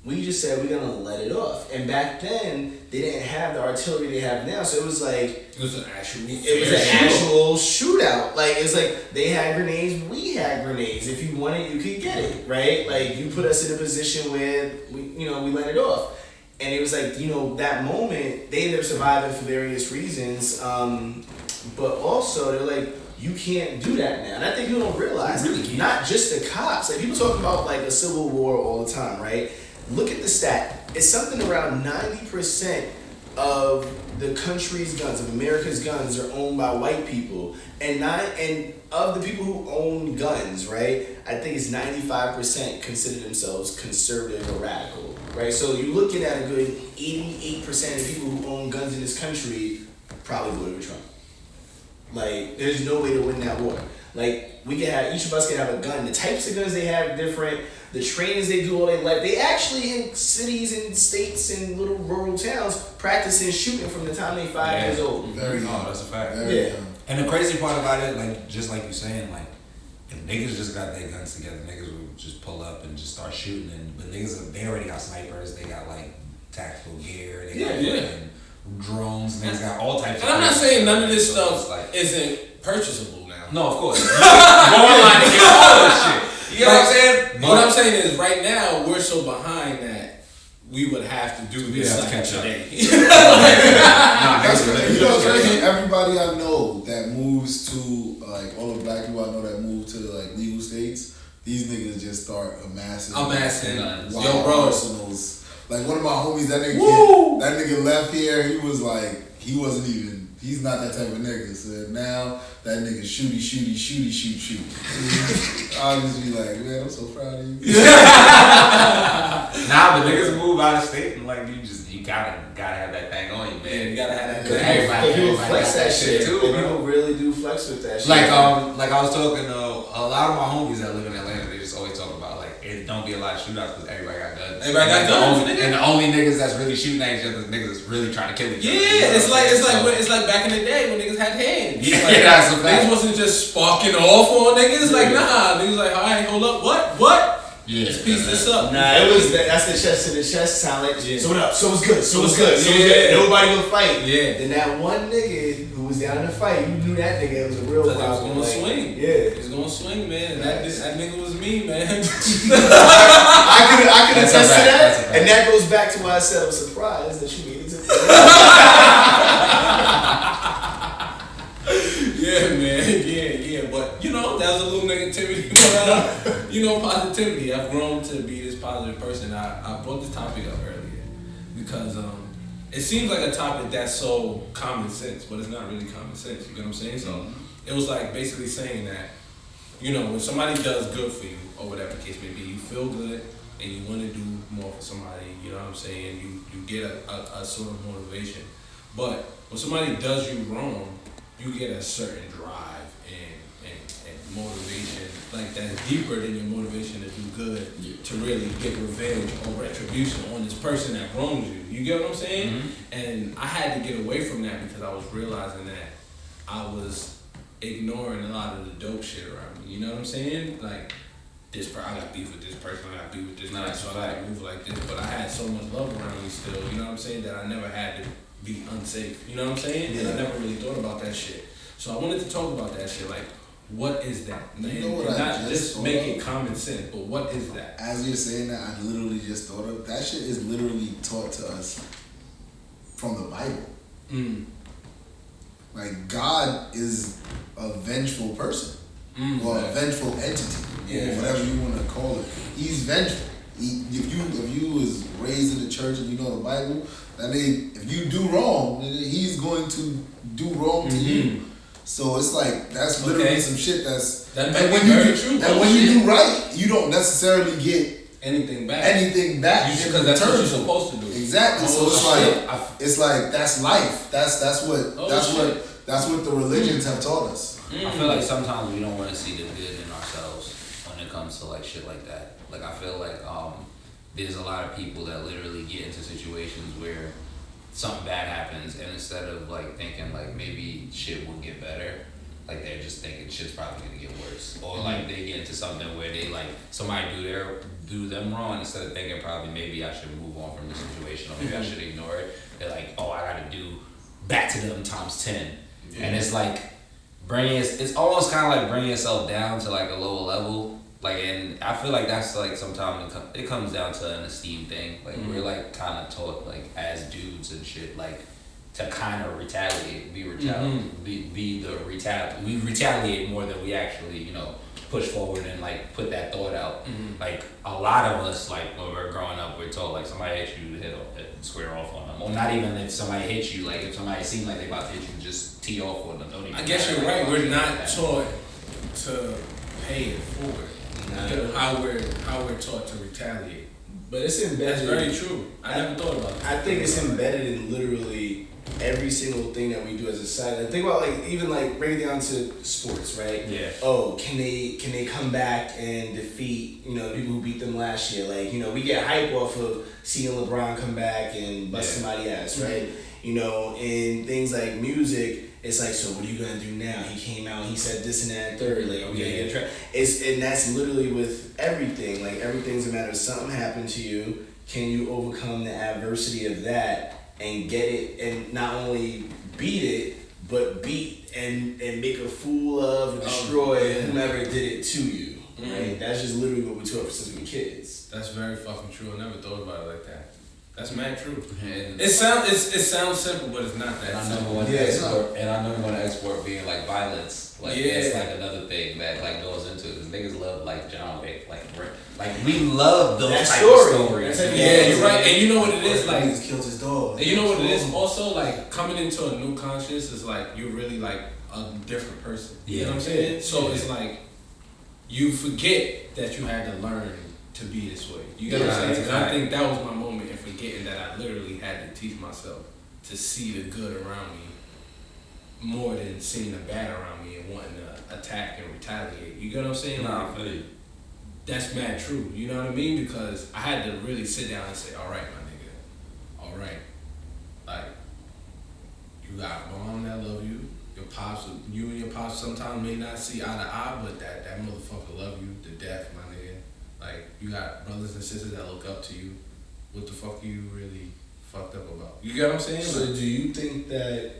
We just said we're gonna let it off, and back then they didn't have the artillery they have now, so it was like it was an actual shootout. Like it's like they had grenades, we had grenades. If you wanted, you could get it, right? Like you put us in a position where we let it off, and it was like that moment they ended up surviving for various reasons, but also they're like. You can't do that now. And I think people don't realize, not just the cops. Like people talk about like a civil war all the time, right? Look at the stat. It's something around 90% of the country's guns, of America's guns, are owned by white people. And of the people who own guns, right, I think it's 95% consider themselves conservative or radical, right? So you're looking at a good 88% of people who own guns in this country probably voted for Trump. Like, there's no way to win that war. Like, each of us can have a gun. The types of guns they have are different. The trainings they do all their life. They actually, in cities and states and little rural towns, practicing shooting from the time they're 5 years old. Very young. That's a fact. And the crazy part about it, like, just like you saying, like, if niggas just got their guns together, niggas would just pull up and just start shooting. But niggas, they already got snipers. They got, like, tactical gear. They got drones, and they got all types of I'm not saying none of this stuff isn't purchasable now. No, of course. Go online and get all this shit. You know what I'm saying? What I'm saying is right now we're so behind that we would have to do this like today. Everybody I know that moves to like all the black people I know that move to like legal states, these niggas just start amassing wild arsenals. Like one of my homies, that nigga left here. He was like, he's not that type of nigga. So now that nigga shoot. I'll just be like, man, I'm so proud of you. Nah, but niggas move out of state and like you gotta have that thing on you, man. You gotta have that. Everybody flex that shit too. People really do flex with that shit. Like I was talking to a lot of my homies that live in Atlanta. They just always talk about like it don't be a lot of shootouts because everybody got guns. And the only niggas that's really shooting at each other, niggas that's really trying to kill each other. Yeah, it's like back in the day when niggas had hands. Yeah, like, that's a fact. Niggas wasn't just sparking off on niggas. Like nah, niggas like all right, hold up, what? Yeah, let's piece this up. Nah, that's the chest to the chest talent. Yeah. So what up? So it's good. Nobody gonna fight. Yeah. Then that one nigga who was down in the fight, you knew that nigga was a real problem. He was gonna swing. Yeah. He was gonna swing, man. That nigga was me, man. I could attest to that. And that goes back to why I said I'm surprised that you made it to positivity. I've grown to be this positive person. I brought this topic up earlier because it seems like a topic that's so common sense, but it's not really common sense. You get what I'm saying? So it was like basically saying that, when somebody does good for you or whatever the case may be, you feel good and you want to do more for somebody. You know what I'm saying? You get a sort of motivation. But when somebody does you wrong, you get a certain drive and motivation, like that's deeper than your motivation to do good, to really get revenge or retribution on this person that wronged you. You get what I'm saying? Mm-hmm. And I had to get away from that because I was realizing that I was ignoring a lot of the dope shit around me. You know what I'm saying? Like, I got beef with this person, I got beef with this person, so I gotta move like this. But I had so much love around me still, you know what I'm saying, that I never had to be unsafe. You know what I'm saying? Yeah. And I never really thought about that shit. So I wanted to talk about that shit, like, what is that? You know what not just make it common sense, but what is that? As you're saying that, I literally just thought of that shit is literally taught to us from the Bible. Like, God is a vengeful person, or a vengeful entity, or whatever you want to call it. He's vengeful. If you was raised in the church and you know the Bible, that means if you do wrong, he's going to do wrong to you. So it's like that's literally some shit and when you do right, you don't necessarily get anything back. Because that's what you're supposed to do. Exactly. So it's like that's life. That's what the religions have taught us. I feel like sometimes we don't want to see the good in ourselves when it comes to like shit like that. Like I feel like there's a lot of people that literally get into situations where something bad happens, and instead of like thinking like maybe shit will get better, like they're just thinking shit's probably gonna get worse, or like they get into something where they like somebody do them wrong, instead of thinking probably maybe I should move on from this situation or maybe I should ignore it. They're like, oh, I gotta do back to them times 10, and it's like it's almost kind of like bringing yourself down to like a lower level. Like, and I feel like that's like sometimes it comes down to an esteem thing. Like we're like kind of taught like as dudes and shit like to kind of retaliate, we retaliate more than we actually push forward and like put that thought out. Like a lot of us, like when we're growing up, we're told like somebody hits you, hit square off on them, or not even if somebody hits you. Like if somebody seems like they about to hit you, just tee off on them. Don't even. I guess you're right. We're not taught to pay it forward. How we're taught to retaliate. But it's embedded. That's very true. I never thought about that. I think it's embedded in literally every single thing that we do as a society. Think about like even like bring it down to sports, right? Yeah. Oh, can they come back and defeat the people who beat them last year? Like we get hype off of seeing LeBron come back and bust somebody ass, right? And things like music. It's like, so what are you gonna do now? He came out, he said this and that and third. Like, okay, and that's literally with everything. Like everything's a matter of something happened to you. Can you overcome the adversity of that and get it, and not only beat it, but beat and make a fool of and destroy whomever did it to you. Right? That's just literally what we taught since we were kids. That's very fucking true. I never thought about it like that. That's mad true. It sounds simple, but it's not that simple. And I never want to export being like violence. Like it's like another thing that like goes into it. Cause niggas love like John Wick, like we love those type of stories. You're right. And you know what it is like. He killed his dog. And you know what it is also like coming into a new conscious is like you're really like a different person. You know what I'm saying? So it's like you forget that you had to learn to be this way. You get what I'm saying? And I think that was my moment in forgetting that I literally had to teach myself to see the good around me more than seeing the bad around me and wanting to attack and retaliate. You get what I'm saying? Nah, I feel you. That's mad true. You know what I mean? Because I had to really sit down and say, all right, my nigga. All right. Like, you got mom that love you. Your pops, you and your pops sometimes may not see eye to eye, but that motherfucker love you to death, my nigga. Like, you got brothers and sisters that look up to you. What the fuck are you really fucked up about? You get what I'm saying? So do you think that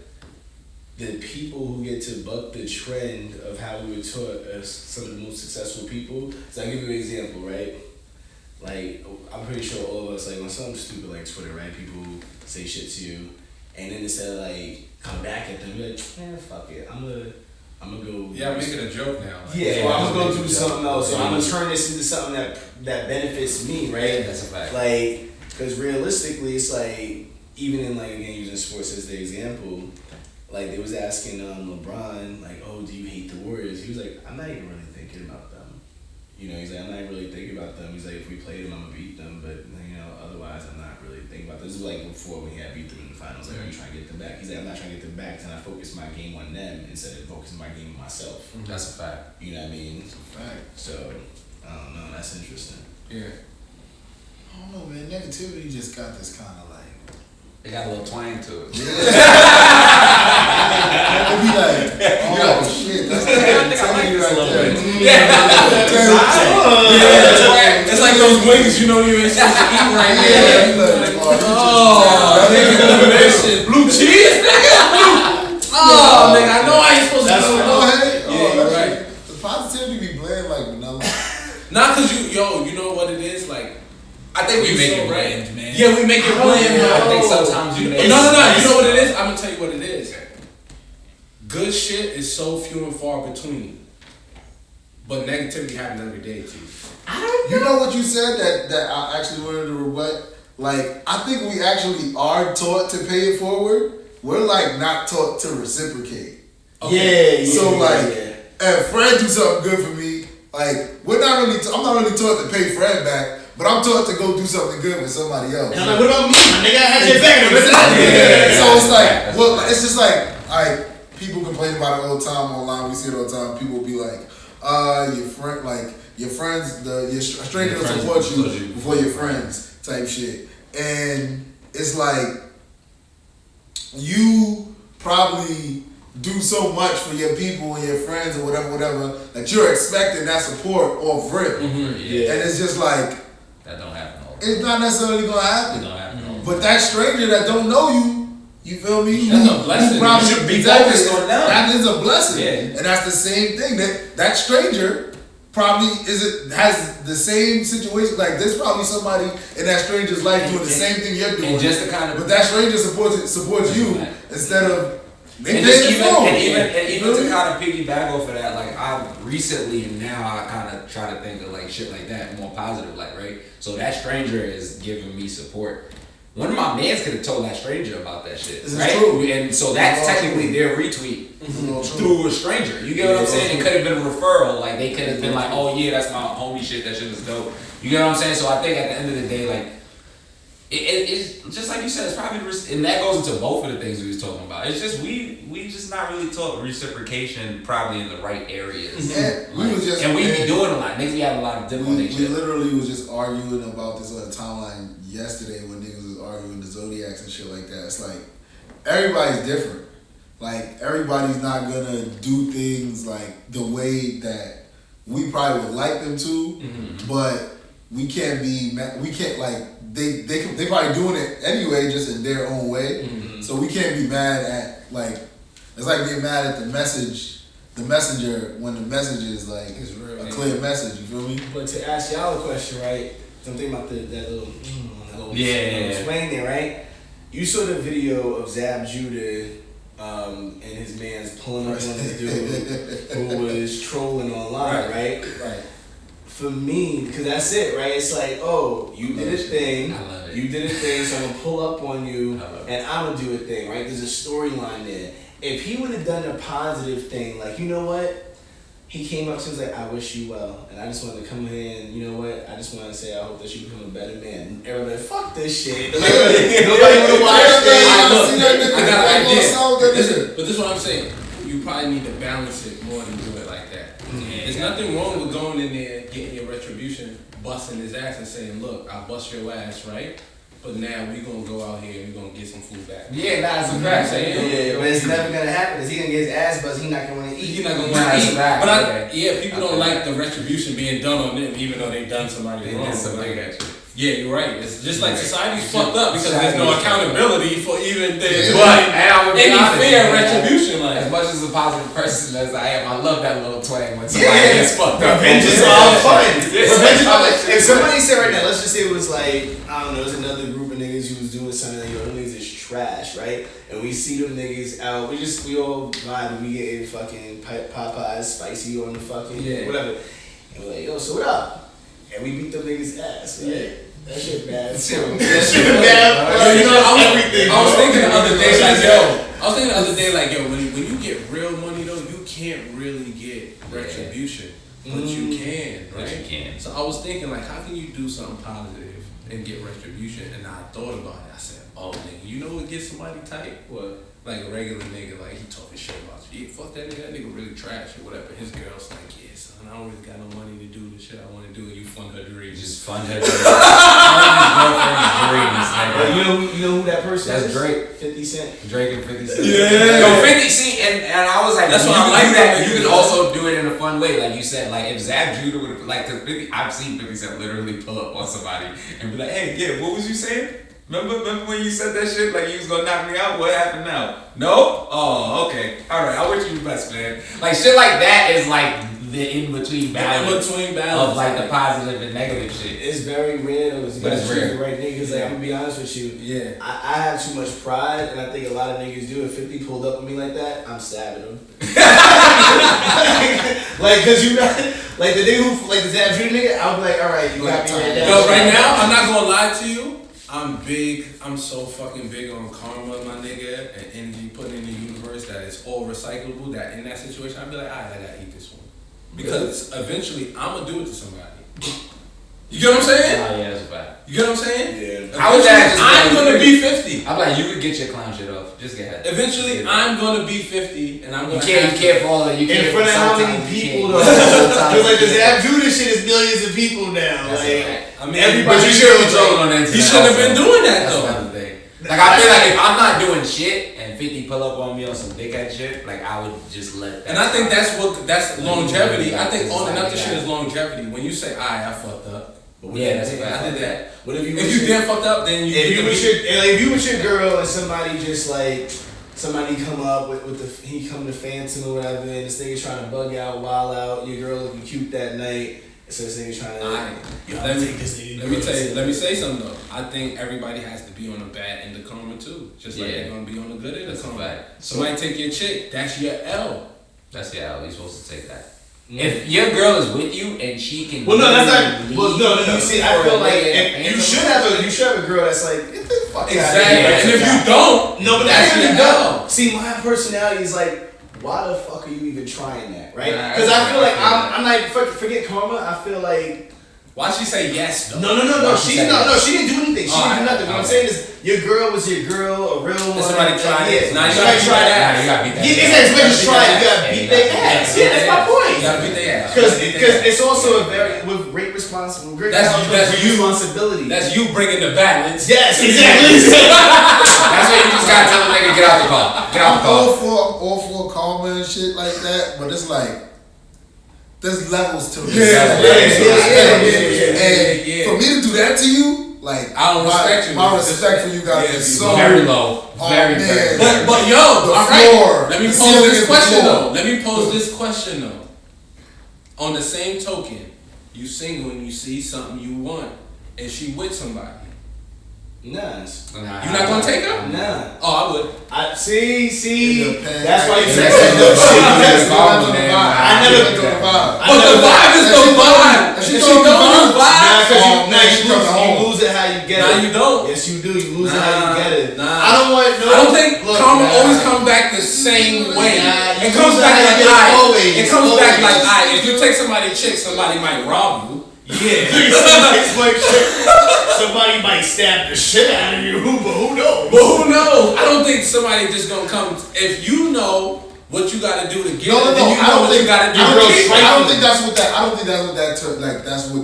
the people who get to buck the trend of how we were taught as some of the most successful people, so I'll give you an example, right? Like, I'm pretty sure all of us, like, when something stupid like Twitter, right, people say shit to you, and then instead of, like, come back at them, you're like, man, fuck it, I'm gonna I'm gonna go. Yeah, make it a joke now. Like, Yeah, or I'm gonna go do something else. So Yeah. I'm gonna turn this into something that benefits me, right? That's a fact. Like, because realistically, it's like even in like again using sports as the example, like they was asking LeBron like, oh, do you hate the Warriors? He was like, I'm not even really thinking about them. You know, he's like, I'm not really thinking about them. He's like, if we played them, I'm gonna beat them, but you know, otherwise, I'm not really thinking about them. This is like before when he had beat them in the finals. Like, are you trying to get them back? He's like, I'm not trying to get them back, and I focus my game on them instead of focusing my game on myself. That's a fact. You know what I mean? It's a fact. So, I don't know. That's interesting. Yeah. I don't know, man. Negativity just got this kind of like. It got a little twang to it. It'd be like, oh shit, that's I think I like this a little bit. Yeah. It's like those wings, you know, you ain't supposed to eat right now. Oh, nigga, that shit. Blue cheese, nigga. Oh, nigga, I know I ain't supposed to That's do right. that. Yeah, you're right. The positivity be bland like vanilla. Not cause you know what it is, like. I think we You make so it right. bland, man. Yeah, we make it bland. I think sometimes you No. You know what it is? I'm gonna tell you what it is. Good shit is so few and far between, but negativity happens every day too. You know what you said that I actually wanted to rebut? Like, I think we actually are taught to pay it forward. We're like not taught to reciprocate. Okay. Yeah. So like, if Fred do something good for me, like I'm not really taught to pay Fred back. But I'm taught to go do something good with somebody else. And I'm like, what about me? My nigga, I had your back. So it's like, well, it's just like people complain about it all the time online. We see it all the time. People be like, your friends, your stranger will support you before your friends type shit. And it's like, you probably do so much for your people and your friends or whatever, that you're expecting that support off rip. Yeah. And it's just like, That don't happen all the it's not necessarily gonna happen. It don't happen all the But that stranger that don't know you, you feel me? That's a blessing. You probably You should be exactly, focused on them. that is a blessing. Yeah. And that's the same thing. That stranger probably has the same situation. Like there's probably somebody in that stranger's life doing the same thing you're doing. And just the kind of, but that stranger supports you Right. instead of they and pay just the even, phone. and even Really? to kind of piggyback off of that, like I recently now I kind of try to think of like shit like that more positive, like right. So that stranger is giving me support. One of my mans could have told that stranger about that shit, This is right? true. And so that's This is all technically true. their retweet all true. through a stranger. You get what I'm Yeah, saying? true. It could have been a referral. Like they could have been like, oh yeah, that's my homie shit. That shit is dope. You get what I'm saying? So I think at the end of the day, like. It's just like you said. It's probably and that goes into both of the things we was talking about. It's just we just not really taught reciprocation probably in the right areas. Yeah, we was just and we be doing a lot. Niggas be having a lot of dip on We their shit. literally was just arguing about this on the timeline yesterday when niggas was arguing the zodiacs and shit like that. It's like everybody's different. Like everybody's not gonna do things like the way that we probably would like them to, but we can't like they probably doing it anyway, just in their own way. So we can't be mad at like it's like being mad at the messenger when the message is like It's real, a clear message. You feel me? But to ask y'all a question, right? So I'm thinking about that little swing there, right? You saw the video of Zab Judah and his man's pulling up on this dude who was trolling online, right? Right. For me, because that's it, right? It's like, oh, you did a thing. I love it. You did a thing, so I'm going to pull up on you, I love it. and I'm going to do a thing, right? There's a storyline there. If he would have done a positive thing, like, you know what? He came up to me and was like, I wish you well. And I just wanted to come here and, you know what? I just wanted to say, I hope that you become a better man. Everybody, fuck this shit. Nobody would have watched this. I got an idea. Listen, But this is what I'm saying. You probably need to balance it more than do it like that. There's nothing wrong with going in there, getting your retribution, busting his ass and saying, look, I'll bust your ass, right? But now we gonna go out here and we gonna get some food back. Yeah, that's a fact. Yeah, but it's never gonna happen. Is he gonna get his ass buzzed? He not gonna want to eat. He's not gonna Nah, want to it's eat. a fact. But people don't like the retribution being done on them, even though they've done somebody wrong. Yeah, you're right. It's just like society's fucked up because there's no accountability for even things. But any fair retribution, like as much as a positive person as I am, I love that little twang when somebody gets fucked up. Revenge is all fun. Revenge is all Yeah. If somebody said right now, let's just say it was like, I don't know, there's another group of niggas who was doing something like, yo, them niggas is trash, right? And we see them niggas out. We all vibe and we getting fucking Popeyes spicy on the fucking whatever. And we're like, yo, so what up? And we beat them niggas ass, right? Yeah. That shit bad. That shit bad. You know, I was thinking the other day, like, yo, when you get real money though, you can't really get retribution. But you can, right? But you can. So I was thinking, like, how can you do something positive and get retribution? And I thought about it. I said, oh, nigga, you know what gets somebody tight? What? Like a regular nigga, like, he talking shit about you. Yeah, fuck that nigga really trash or whatever. His girl's like, yeah, son, I don't really got no money to do the shit I want to do. And you fund her dreams. Just fund her dreams. Fund his girlfriend's dreams, nigga. You know who that person is? That's Drake. 50 Cent. Drake and 50 Cent. Yeah. Yo, 50, see, and I was like, that's you why I like that. You can also do it in a fun way. Like you said, like if Zab Judah would have, like, cause 50, I've seen 50 Cent literally pull up on somebody and be like, hey, yeah, what was you saying? Remember when you said that shit? Like you was gonna knock me out? What happened now? No? Oh, okay. Alright, I wish you the best, man. Like shit like that is like the in-between balance of like the positive and negative shit. It's very rare though. You gotta choose the right niggas. Like I'm gonna be honest with you. Yeah. I have too much pride and I think a lot of niggas do. If 50 pulled up on me like that, I'm stabbing him. Like cause you got like the nigga who like the Zab Judah nigga, I'll be like, alright, you got me right now. Yo, right now, I'm not gonna lie to you. I'm so fucking big on karma, my nigga, and energy put in the universe that it's all recyclable, that in that situation, I'd be like, alright, I gotta eat this one. Because eventually, I'm gonna do it to somebody. You get what I'm saying? Oh, yeah, that's a fact. You get what I'm saying? Yeah. I'm gonna be 50. I'm like, you could get your clown shit off. Just get ahead. Eventually, I'm gonna be 50, and I'm gonna. You can't fall. You can't. In front of how many people though? Because like the Zab Judah shit is millions of people now. That's like, I mean, everybody. But you shouldn't be trolling on that. He shouldn't have been doing that though. That's another thing. Like I feel like if I'm not doing shit and 50 pull up on me on some dickhead shit, like I would just let that. And I think that's longevity. I think owning up to shit is longevity. When you say, I fucked up. Yeah, that's bad. I did that. What if you damn fucked up, then you. If you with your girl and somebody just like somebody come up with he come to Phantom or whatever, and this nigga trying to bug out, wild out, your girl looking cute that night, so this nigga trying to. Let me say something though. I think everybody has to be on the bad end of karma too, just like they're gonna be on the good end of karma. Somebody take your chick, that's your L. That's your L. You're supposed to take that. If your girl is with you and she can, that's not. No. See, I feel like you should have a girl that's like, get the fuck out of here. Exactly. And if you don't, but that's your don't. See, my personality is like, why the fuck are you even trying that, right? Because I feel like I'm like, forget karma. I feel like. Why'd she say yes though? No. She didn't do anything. She didn't do nothing. What I'm saying is, your girl was your girl, a real one. Somebody try it. Now you gotta try that. You gotta beat that. Yeah, it's try it. You gotta beat their ass. Yeah, that's my point. You gotta beat their ass. Because it's also a very with great responsibility. Responsibility. That's you bringing the balance. Yes, exactly. That's why you just gotta tell the nigga get out the car. Get out the car. I'm all for karma and shit like that, but it's like. There's levels to it. And for me to do that to you, like I don't respect you. My respect for you guys is so very low. Very. But yo, all right. Let me pose this question though. On the same token, you single and you see something you want, and she with somebody. Nice. You're not gonna take her? Nah. Oh, I would. See. That's why you said I never. But the vibe is the vibe. She don't know the vibe. You lose it how you get it. Nah, you don't. Yes, you do. You lose it how you get it. Nah. I don't think karma always come back the same way. It comes back like if you take somebody's chick, somebody might rob you. Yeah. Somebody might stab the shit out of you, but who knows? I don't think somebody just gonna come. If you know what you gotta do to get it, then you I know what you gotta do. I don't think that's what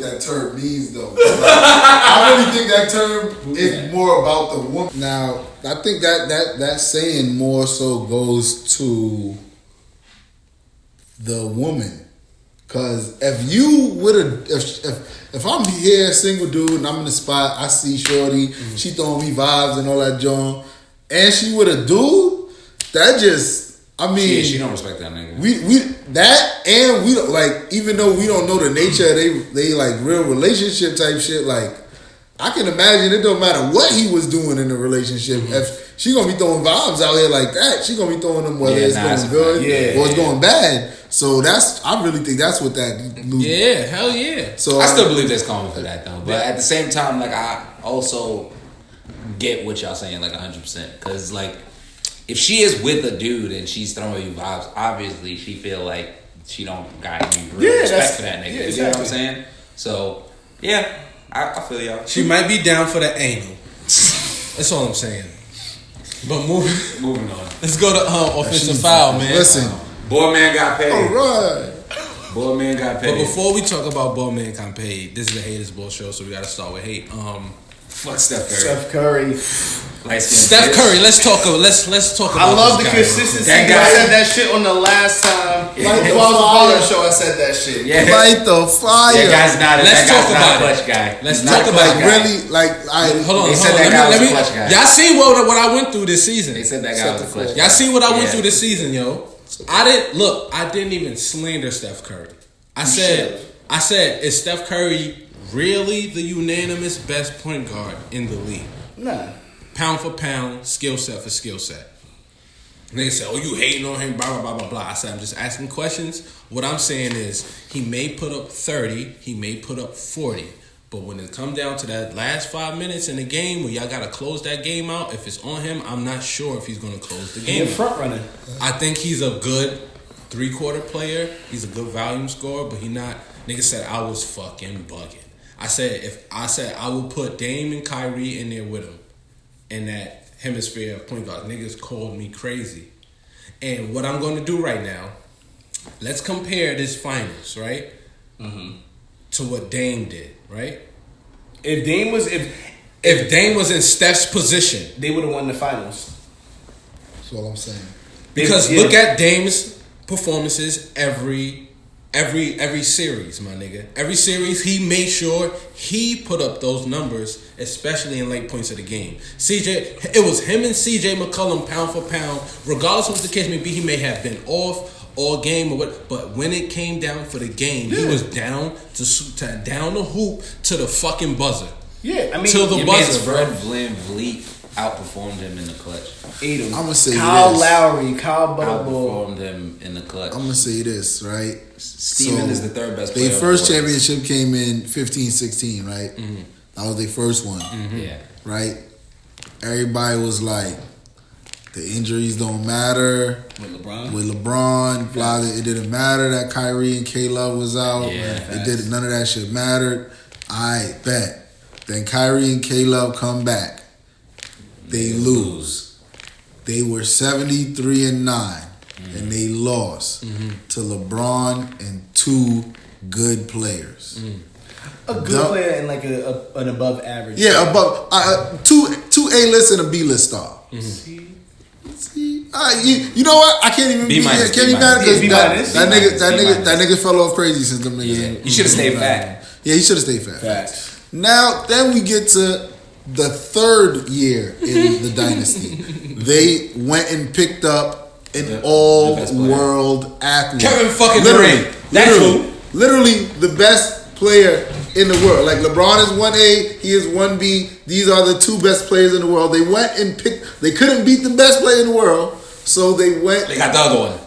that term means though. Like, I really think that term is more about the woman. Now, I think that saying more so goes to the woman. Cause if you would if I'm here single dude and I'm in the spot, I see shorty, she throwing me vibes and all that junk, and she with a dude, that just she don't respect that nigga. We like, even though we don't know the nature of they like real relationship type shit, like I can imagine it don't matter what he was doing in the relationship. If she gonna be throwing vibes out here like that, she gonna be throwing them whether it's going good or it's going bad. So I really think that's what that. Yeah, hell yeah. So I still believe there's karma for that though, but at the same time, like I also get what y'all saying, like 100%, because like if she is with a dude and she's throwing you vibes, obviously she feel like she don't got any real respect for that nigga. Yeah, you know what I'm saying? So yeah, I feel y'all. She might be down for the anal. That's all I'm saying. But moving on. Let's go to offensive foul, man. Listen, Boy man got paid. all right. Boy man got paid. But before we talk about Boy Man got paid, this is a haters bull show, so we gotta start with hate. Fuck Steph Curry. Steph Curry. Steph Curry. Let's talk about. I love the consistency. I said that shit on the last time. Like the Baller show, I said that shit. Yeah. Light the fire. That guy's not. Let's talk about a clutch guy. Let's talk about really Hold on. Let me. Clutch guy. Y'all seen what I went through this season. They said that guy was a clutch guy. Y'all seen what I went through this season, yo. I didn't even slander Steph Curry. I said, is Steph Curry really the unanimous best point guard in the league? Nah. Pound for pound, skill set for skill set. Niggas say, oh, you hating on him, blah, blah, blah, blah, blah. I said, I'm just asking questions. What I'm saying is, he may put up 30, he may put up 40. But when it come down to that last 5 minutes in the game where y'all got to close that game out, if it's on him, I'm not sure if he's going to close the game. He's a front runner. I think he's a good 3/4 player. He's a good volume scorer, but he not. Nigga said I was fucking bugging. I said I would put Dame and Kyrie in there with him in that hemisphere of point guard. Niggas called me crazy. And what I'm going to do right now, let's compare this finals, right? To what Dame did, right? If Dame was in Steph's position, they would have won the finals. That's all I'm saying. Because look at Dame's performances every series, my nigga. Every series, he made sure he put up those numbers, especially in late points of the game. It was him and CJ McCollum pound for pound. Regardless of what the case may be, he may have been off all game or what, but when it came down for the game, he was down down the hoop to the fucking buzzer. Yeah, I mean, till the buzzer, Fred VanVleet outperformed him in the clutch. I'm gonna say Kyle this. Lowry, Kyle Butterball outperformed him in the clutch. I'm gonna say this, right? Steven is the third best player. Their first championship came in 15-16, right? Mm-hmm. That was their first one. Yeah. Right? Everybody was like, the injuries don't matter. with LeBron. It didn't matter that Kyrie and K-Love was out. Yeah, None of that shit mattered. I bet. Then Kyrie and K-Love come back. They lose. They were 73-9, and they lost to LeBron and two good players. A good player and like an above average. Yeah, above two A-list and a B-list star. See, you know what? I can't even be mad because that nigga fell off crazy since them niggas. Yeah. You should have stayed fat. Yeah, he should have stayed fat. Facts. Now, then we get to the third year in the dynasty. They went and picked up an all-world athlete. Kevin fucking Durant. Literally the best player in the world. Like LeBron is 1A, he is 1B. These are the two best players in the world. They went and picked. They couldn't beat the best player in the world, so they went. They got the other one.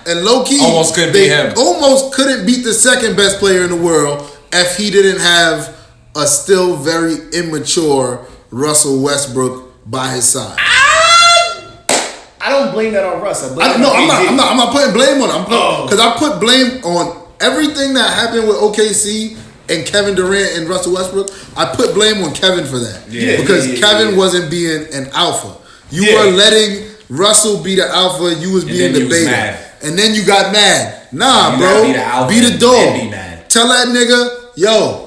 And low key, almost couldn't beat him. Almost couldn't beat the second best player in the world if he didn't have a still very immature Russell Westbrook by his side. I don't blame that on Russ. I'm not putting blame on him. Because I put blame on everything that happened with OKC and Kevin Durant and Russell Westbrook. I put blame on Kevin for that. Because Kevin wasn't being an alpha. You were letting Russell be the alpha. You was being the beta. And then you got mad. Nah, bro. Be the dog. Tell that nigga, yo,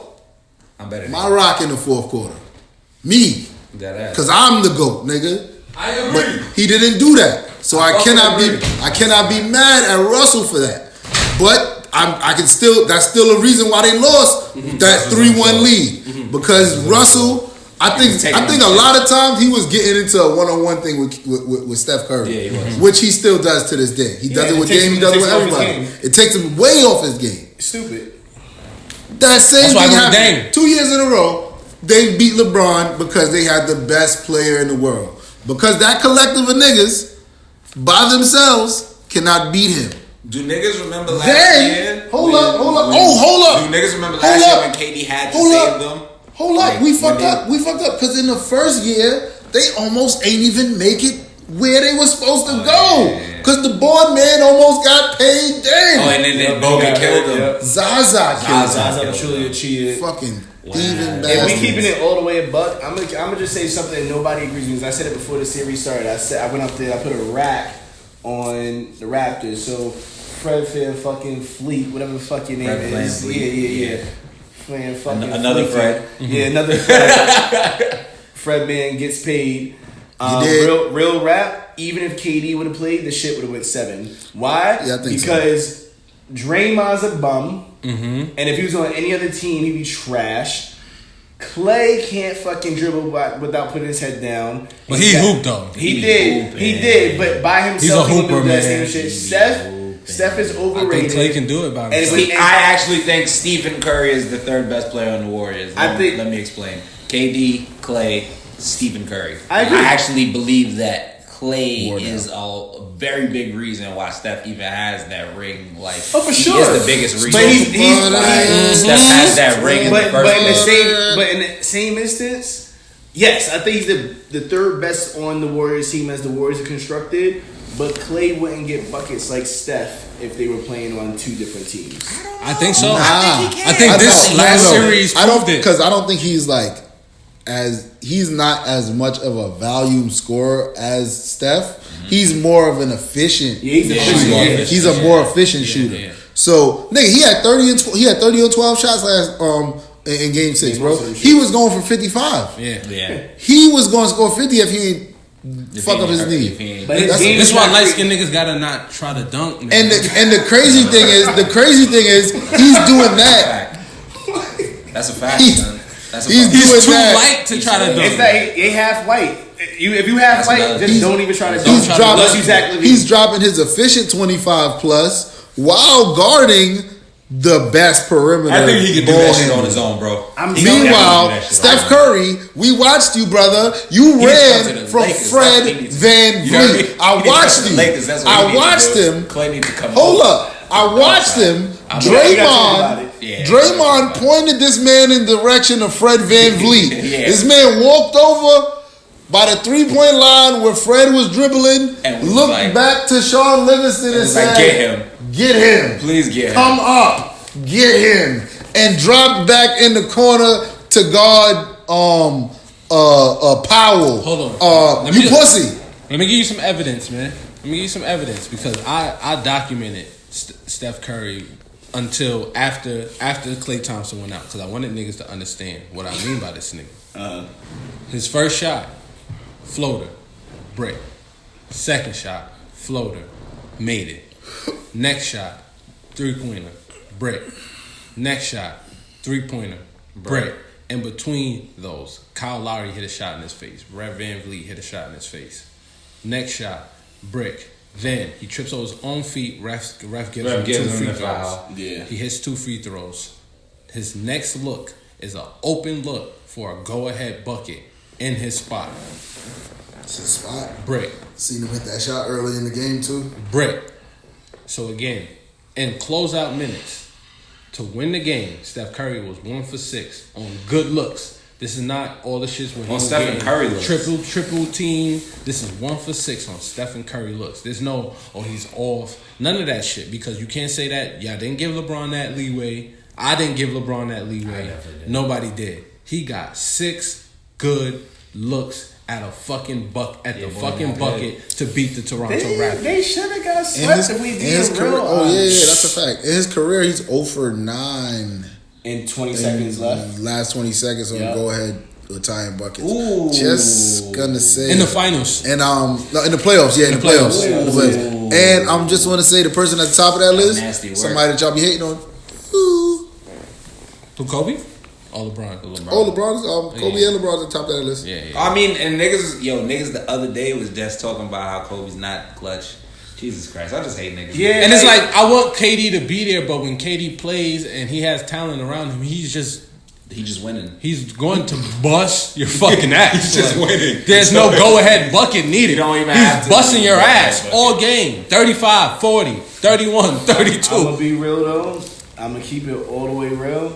my rock in the fourth quarter. Me. Because I'm the GOAT, nigga. I agree. But he didn't do that. So I cannot be mad at Russell for that. But I can still, that's still a reason why they lost that 3-1 lead. Because Russell, I think a lot of times he was getting into a one-on-one thing with Steph Curry, which he still does to this day. He does it with Dame, he does it with everybody. It takes him way off his game. Stupid. That same thing happened 2 years in a row. they beat LeBron because they had the best player in the world. Because that collective of niggas by themselves cannot beat him. Do niggas remember last year? Hold up. Hold up. Do niggas remember last year when KD had to save them? Hold up. We fucked up. Because in the first year, they almost ain't even make it where they were supposed to go. Because the board man almost got paid then. Oh, and then Bogut killed him. Zaza killed him. Zaza truly cheated. Fucking thieving If bastards. we keeping it all the way a buck, I'm gonna just say something that nobody agrees with. I said it before the series started. I went up there. I put a rack on the Raptors. So Fred Van fucking Fleet, whatever the fuck your name is. Yeah. Man, fucking another Fleet. Fred. Yeah, another Fred. Fred man gets paid. Real rap. Even if KD would have played, the shit would have went 7. Why? Yeah, I think because Draymond's a bum. Mm-hmm. And if he was on any other team, he'd be trash. Clay can't fucking dribble without putting his head down. But he hooped though. He did. But by himself, He's a he hooper, do that man. same shit. Steph is I overrated. think Clay can do it by himself. I actually think Stephen Curry is the third best player on the Warriors. Let me explain. KD, Clay, Stephen Curry. I agree. I actually believe that Clay is a very big reason why Steph even has that ring. Like, for sure, he is the biggest reason. But he's Steph has that ring. But in in the same instance, yes, I think he's the third best on the Warriors team as the Warriors are constructed. But Clay wouldn't get buckets like Steph if they were playing on 2 different teams. I think so. I think this last series I don't proved it. because I don't think he's like he's not as much of a volume scorer as Steph. Mm-hmm. He's more of an efficient. He's He's a more efficient shooter. Yeah. So nigga, he had 30 on 12 shots last in game 6, bro. He was going for 55. Yeah. He was going to score 50 if he ain't fuck up his knee. But That's why light skinned niggas gotta not try to dunk, man. And the crazy thing is he's doing that. That's a fact, man. He's too light to try to dunk. It's like he half white. If you half white, just don't even try to dunk. He's dropping his efficient 25 plus while guarding the best perimeter. I think he can do that shit on his own, bro. Meanwhile, Steph Curry, we watched you, brother. You ran from Fred Van Vliet. I watched you. I watched him. Clay needs to come. Hold up. I watched him. Draymond pointed this man in the direction of Fred Van Vliet. This man walked over by the 3-point line where Fred was dribbling, looked back to Sean Livingston and said, Get him. Please get him. Come up. Get him. And dropped back in the corner to guard Powell. Hold on. You pussy. Let me give you some evidence, man. Let me give you some evidence because I documented Steph Curry until after Klay Thompson went out because I wanted niggas to understand what I mean by this nigga. His first shot, floater, brick. Second shot, floater, made it. Next shot, 3-pointer, brick. Next shot, 3-pointer, brick. In between those, Kyle Lowry hit a shot in his face. Fred Van Vliet hit a shot in his face. Next shot, brick. Then he trips over his own feet. Ref gives him 2 free throws. Yeah. He hits 2 free throws. His next look is an open look for a go-ahead bucket in his spot. It's his spot. Brick. Seen him hit that shot early in the game too. Brick. So again, in closeout minutes, to win the game, Steph Curry was 1 for 6 on good looks. This is not all the shits when he was Stephen Curry looks. Triple team. This is 1 for 6 on Stephen Curry looks. There's no, he's off. None of that shit because you can't say that. Y'all didn't give LeBron that leeway. I didn't give LeBron that leeway. Nobody did. He got 6 good looks at the fucking bucket to beat the Toronto Raptors. They should have got swept if we did real. Oh yeah, that's a fact. In his career, he's 0 for 9. In 20 seconds left. Last 20 seconds on go ahead Italian buckets. Ooh. Just gonna say in the finals. And no, in the playoffs, in the playoffs. And I'm just wanna say the person at the top of that list, somebody that y'all be hating on. Who, Kobe? Or LeBron? LeBron's Kobe and LeBron's at the top of that list. Yeah. I mean, and niggas the other day was just talking about how Kobe's not clutch. Jesus Christ, I just hate niggas. Yeah, and it's like I want KD to be there, but when KD plays and he has talent around him, he's just He just winning. He's going to bust your fucking ass. He's just winning. There's no go-ahead bucket needed. You don't even He's have to busting your ass bucket. all game. 35, 40, 31, 32. I'm gonna be real though. I'm gonna keep it all the way real.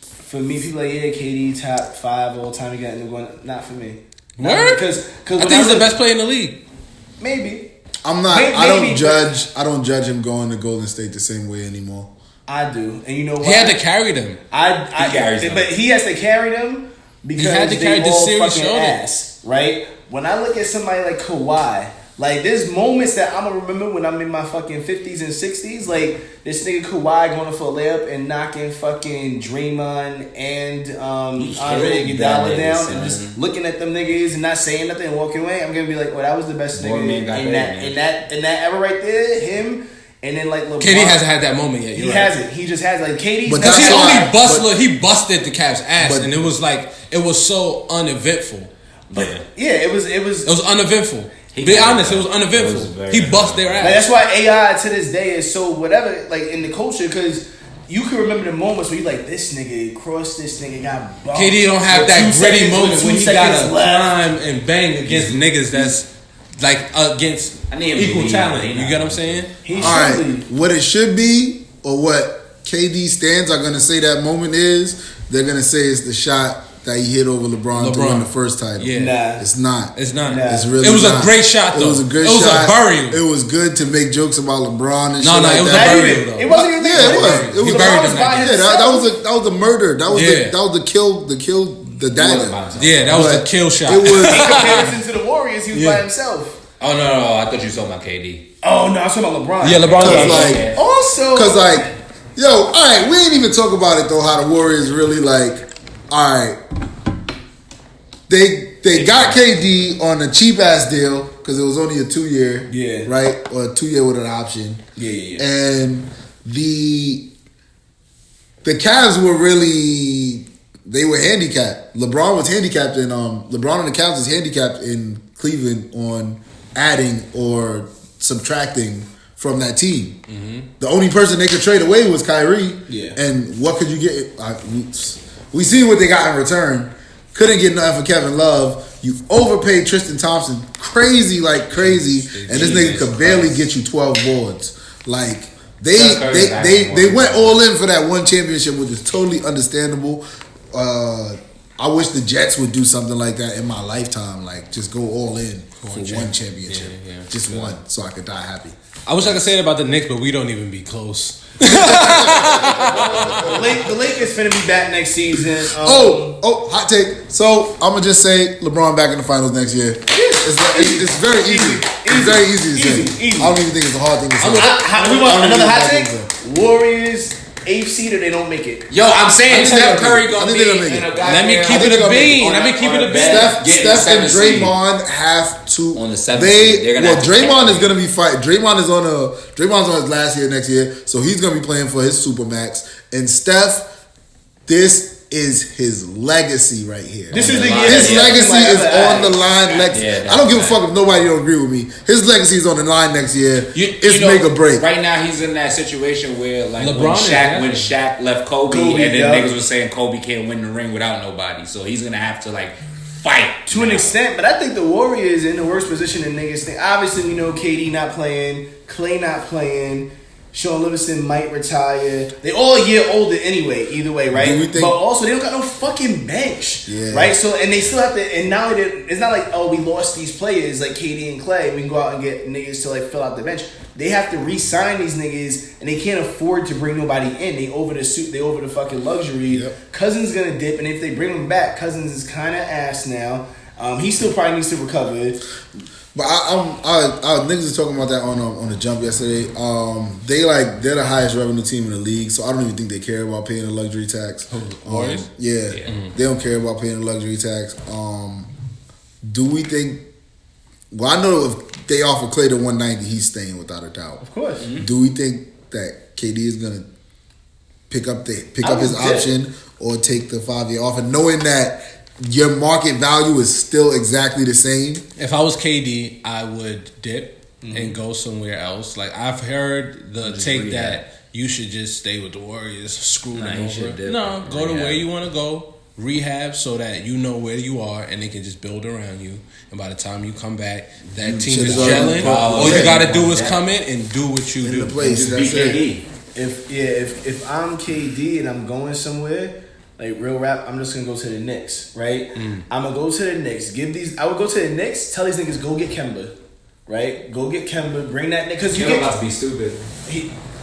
For me, people like, yeah, KD top 5 all time again. And going, not for me. Word? Because I think he's the best player in the league. Maybe. I'm not. Maybe, I don't judge him going to Golden State the same way anymore. I do, and you know why? He had to carry them. I carries them. but he has to carry them because He had to they carry this all serious fucking shoulder. ass, right? When I look at somebody like Kawhi, like there's moments that I'm gonna remember when I'm in my fucking 50s and 60s, like this nigga Kawhi going for a layup and knocking fucking Draymond and Andre Iguodala down, and just looking at them niggas and not saying nothing and walking away. I'm gonna be like, well, that was the best Boy, nigga man got in paid, that man. in that era right there. Him. And then like LeBron, KD hasn't had that moment yet. He hasn't. He just has like KD's. But Because that's he why- only he busted the Cavs' ass, and it was like it was so uneventful. But yeah, it was. It was uneventful. He Be got honest, it it was uneventful. It was very He bust their Like, ass. that's why AI to this day is so whatever. Like in the culture, because you can remember the moments where you like this nigga crossed, this nigga got bumped. KD don't have with that 2 gritty seconds- moment with when 2 he gotta seconds left. climb and bang against niggas that's like against I need him to equal be- talent. he You not. get what I'm saying? He All should right, be. what it should be, or what KD stands are gonna say that moment is, they're gonna say it's the shot that he hit over LeBron to win the first title. Yeah. Nah. It's not. It's not. Nah. It's really It was not. a great shot, though. It was a good It was shot. a burial. It was good to make jokes about LeBron and No, shit no, like it was that. a Not burial, even. though. It wasn't even. Yeah, it was. It was He LeBron buried was him by that Yeah, himself. that was a murder. That was Yeah. the kill the dagger. Yeah, that was But the kill shot. It was In comparison to the Warriors, he was Yeah. by himself. Oh no! I thought you were talking about KD. Oh no, I was talking about LeBron. Yeah, LeBron. Cause was like, Also, cause like, yo, all right, we ain't even talk about it though. How the Warriors really like, all right, they got KD on a cheap ass deal because it was only a 2-year, Yeah. right, or a 2-year with an option, Yeah. and the Cavs were really they were handicapped. LeBron was handicapped in LeBron and the Cavs was handicapped in Cleveland on adding or subtracting from that team. The only person they could trade away was Kyrie. Yeah. And what could you get? We see what they got in return. Couldn't get nothing for Kevin Love. You overpaid Tristan Thompson crazy, and this nigga could barely get you 12 boards. Like they went all in for that one championship, which is totally understandable. I wish the Jets would do something like that in my lifetime. Like just go all in for one championship, just one, so I could die happy. I wish I could say it about the Knicks, but we don't even be close. the Lakers finna be back next season. Hot take. So I'm gonna just say LeBron back in the finals next year. It's very easy. It's very easy to say. Easy. I don't even think it's a hard thing to say. We want another hot take. take? Warriors 8th seed or they don't make it. Yo, I'm saying I think Steph they'll Curry make it. I gonna think be they'll make in it. a Let me goddamn- keep it a bean. Let me keep it a bean. Steph and Draymond have to. On the 7th seed. They're gonna have to Draymond check. is gonna be fighting. Draymond's on his last year next year, so he's gonna be playing for his supermax. And Steph, this is his legacy right here. This is the year. His legacy is on the line. Yeah, I don't give a fuck if nobody don't agree with me. His legacy is on the line next year. It's You know, make or break. Right now, he's in that situation where, like, LeBron when Shaq left Kobe and then yeah. niggas was saying Kobe can't win the ring without nobody, so he's gonna have to like fight To an extent, but I think the Warriors in the worst position than niggas think. Obviously, we know KD not playing, Clay not playing, Sean Livingston might retire. They all a year older anyway, either way, right? Do we think- But also, they don't got no fucking bench, Yeah. right? So, and they still have to, and now it's not like, oh, we lost these players like KD and Clay. We can go out and get niggas to like fill out the bench. They have to re-sign these niggas, and they can't afford to bring nobody in. They over the fucking luxury. Yep. Cousins gonna dip, and if they bring him back, Cousins is kind of ass now. He still probably needs to recover. But I niggas was talking about that on the jump yesterday. They're the highest revenue team in the league, so I don't even think they care about paying a luxury tax. Warriors? Yeah, they don't care about paying a luxury tax. Do we think? Well, I know if they offer Clay to 190, he's staying without a doubt. Of course. Do we think that KD is gonna pick up his would option or take the 5-year offer, knowing that your market value is still exactly the same? If I was KD, I would dip and go somewhere else. Like I've heard the take rehab. that you should just stay with the Warriors, screw them you should over. dip No, and go to rehab. where you want to go. rehab so that you know where you are and they can just build around you. And by the time you come back, that team shit is is already gelling. All you already gotta do is come in and do what you in do. the place. Just be That's it. KD. If I'm KD and I'm going somewhere, like real rap, I'm just gonna go to the Knicks, right? I'm gonna go to the Knicks. I would go to the Knicks. Tell these niggas go get Kemba, right? Go get Kemba. Bring that nigga because you Kemba get. about to be stupid.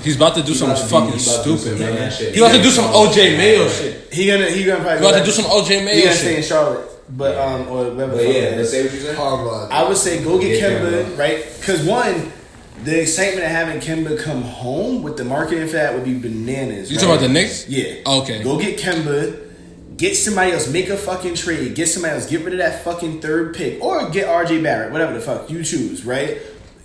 He's about to do some fucking stupid, man. man. He about to do some OJ Mayo shit. He gonna probably. He about to do some OJ Mayo He gonna stay shit. in Charlotte, but or whatever. But yeah, let's say what you said. I would say go get Get Kemba, Kemba. right? Because one, the excitement of having Kemba come home with the marketing for that would be bananas. You right? talking about the Knicks? Yeah. Okay. Go get Kemba. Get somebody else. Make a fucking trade. Get somebody else. Get rid of that fucking third pick. Or get RJ Barrett. Whatever the fuck you choose, right?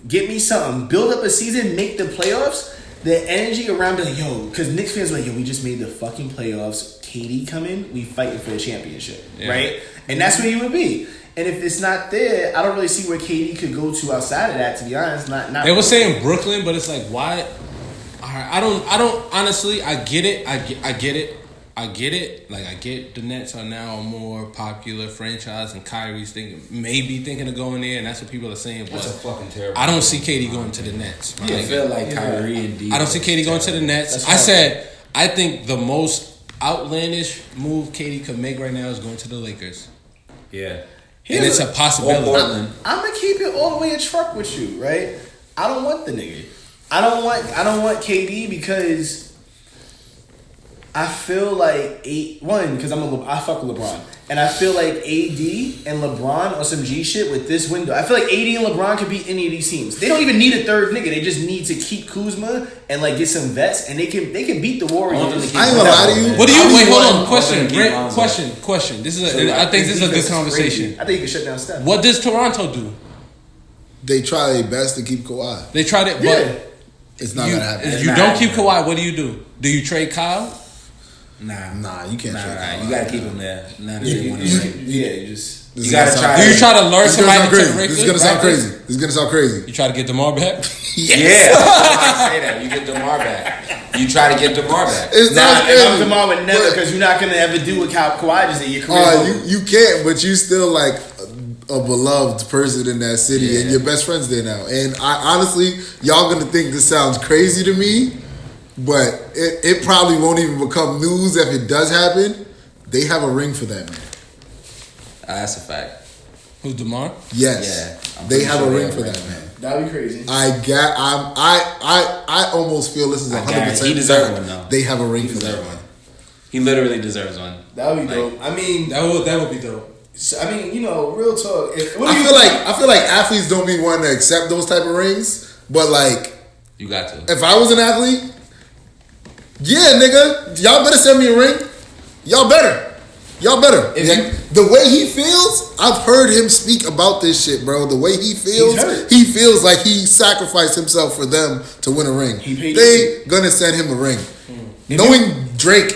Get me something. Build up a season. Make the playoffs. The energy around it, yo, because Knicks fans were like, yo, we just made the fucking playoffs. KD come in. We fighting for the championship, right? And that's where you would be. And if it's not there, I don't really see where KD could go to outside of that, to be honest. Not They were saying Brooklyn, but it's like, why? All right, I don't honestly, I get it. I get it. Like, I get the Nets are now a more popular franchise, and Kyrie's thinking of going there, and that's what people are saying. But That's a fucking terrible. I don't see KD going to the Nets. I feel like Kyrie and D. I don't see KD going to the Nets. I think the most outlandish move KD could make right now is going to the Lakers. Yeah. And it's a possibility. Portland. I'm gonna keep it all the way a truck with you, right? I don't want the nigga. I don't want KD because I feel like because I fuck with LeBron, and I feel like AD and LeBron on some G shit with this window. I feel like AD and LeBron could beat any of these teams. They don't even need a third nigga. They just need to keep Kuzma and like get some vets, and they can beat the Warriors. I ain't gonna lie to you. What do you wait? Hold on. Question, Question. This is a good conversation. I think you can shut down Steph. What does Toronto do? They try their best to keep Kawhi. They tried it, Yeah. but It's not gonna happen. you don't keep Kawhi. What do? Do you trade Kyle? Nah, you can't trade Kawhi. You gotta keep him there. Not You This You is gotta gonna try. sound Do you try to lure This is gonna somebody sound to crazy. the Lakers? This is gonna sound crazy. This is gonna sound crazy. You try to get DeMar back? Yeah, I say that. You get DeMar back. You try to get DeMar back. It's Nah, not if I'm crazy. DeMar would never, But- because you're not gonna ever do what Kawhi just did. Your career. You can't, but you still like a beloved person in that city, and your best friends there now. And I honestly, y'all gonna think this sounds crazy to me, but it probably won't even become news if it does happen. They have a ring for that man. That's a fact. Who's DeMar? Yes, Yeah, I'm they pretty have sure a they ring have for a that ring. man. That'd be crazy. I almost feel this is I 100%. guarantee he deserves one, though. They have a ring He for that deserves man. one. He literally deserves one. That would be dope. I mean, That would be dope. I mean, you know, real talk. I feel like athletes don't be wanting to accept those type of rings, but like You got to. if I was an athlete, yeah, nigga, y'all better send me a ring. Y'all better. The way he feels, I've heard him speak about this shit, bro. The way he feels, he feels like he sacrificed himself for them to win a ring. They gonna send him a ring. Knowing Drake,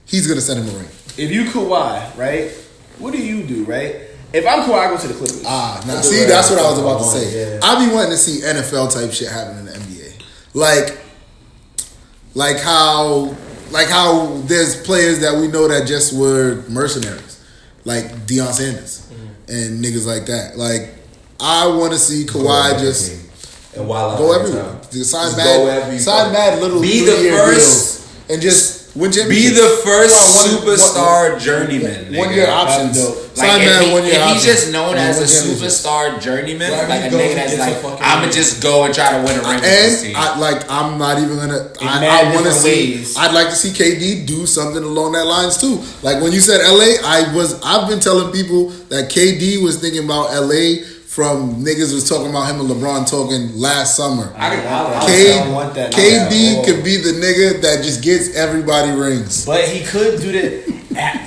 he's gonna send him a ring. If you Kawhi, right? What do you do, right? If I'm Kawhi, I go to the Clippers. Now see, that's what I was about to say. I be wanting to see NFL type shit happen in the NBA, like how there's players that we know that just were mercenaries, like Deion Sanders and niggas like that. Like I want to see Kawhi just and while go everywhere, sign mad little be the 3-year first deals and just win Be championships. the first Come on, superstar journeyman. 1 year options. Like Sign mad 1 year if options. he's just known as a Win championships. superstar journeyman, Wherever like he a goes, nigga he that's gets a like, fucking I'ma ring. just go and try to win a ring with this team. I'm not even gonna. I mad want to different see. ways. I'd like to see KD do something along that lines too. Like when you said LA, I've been telling people that KD was thinking about LA from niggas was talking about him and LeBron talking last summer. I don't want that. KD could be the nigga that just gets everybody rings. But he could do that.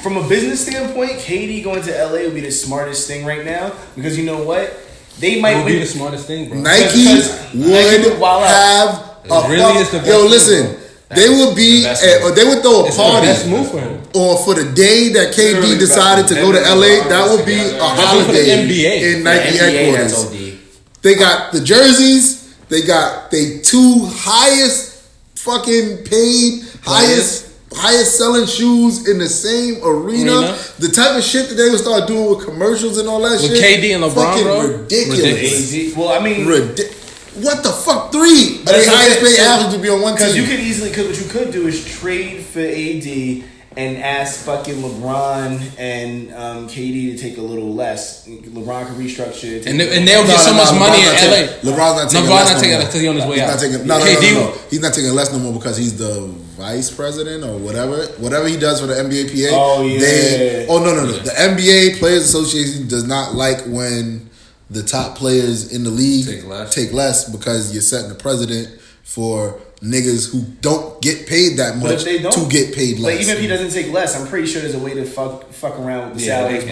From a business standpoint, KD going to LA would be the smartest thing right now because you know what? They might It would be win. the smartest thing, bro. Nike would have a really is the best yo. move, Listen, they would be, the best move. or they would throw a It's the party. best move for him. Or for the day that KD Literally the decided best. to go to Them LA, and that LeBron would be a together. holiday NBA. in Nike NBA, headquarters. that's OD. They got the jerseys. They got they two highest fucking paid, highest highest selling shoes in the same arena. The type of shit that they would start doing with commercials and all that shit. With KD and LeBron, fucking bro. ridiculous. Well, I mean, what the fuck? 3 of the highest paid athletes to be on one team. Because you could easily, because what you could do is trade for AD and ask fucking LeBron and KD to take a little less. LeBron can restructure. And they'll get so much money in LA. LeBron's not taking less because he's on his way out. No. He's not taking less no more because he's the vice president or whatever he does for the NBA PA. Oh yeah. No. The NBA Players Association does not like when the top players in the league take less because you're setting the precedent for niggas who don't get paid that much to get paid less. But even if he doesn't take less, I'm pretty sure there's a way to fuck around with the salaries.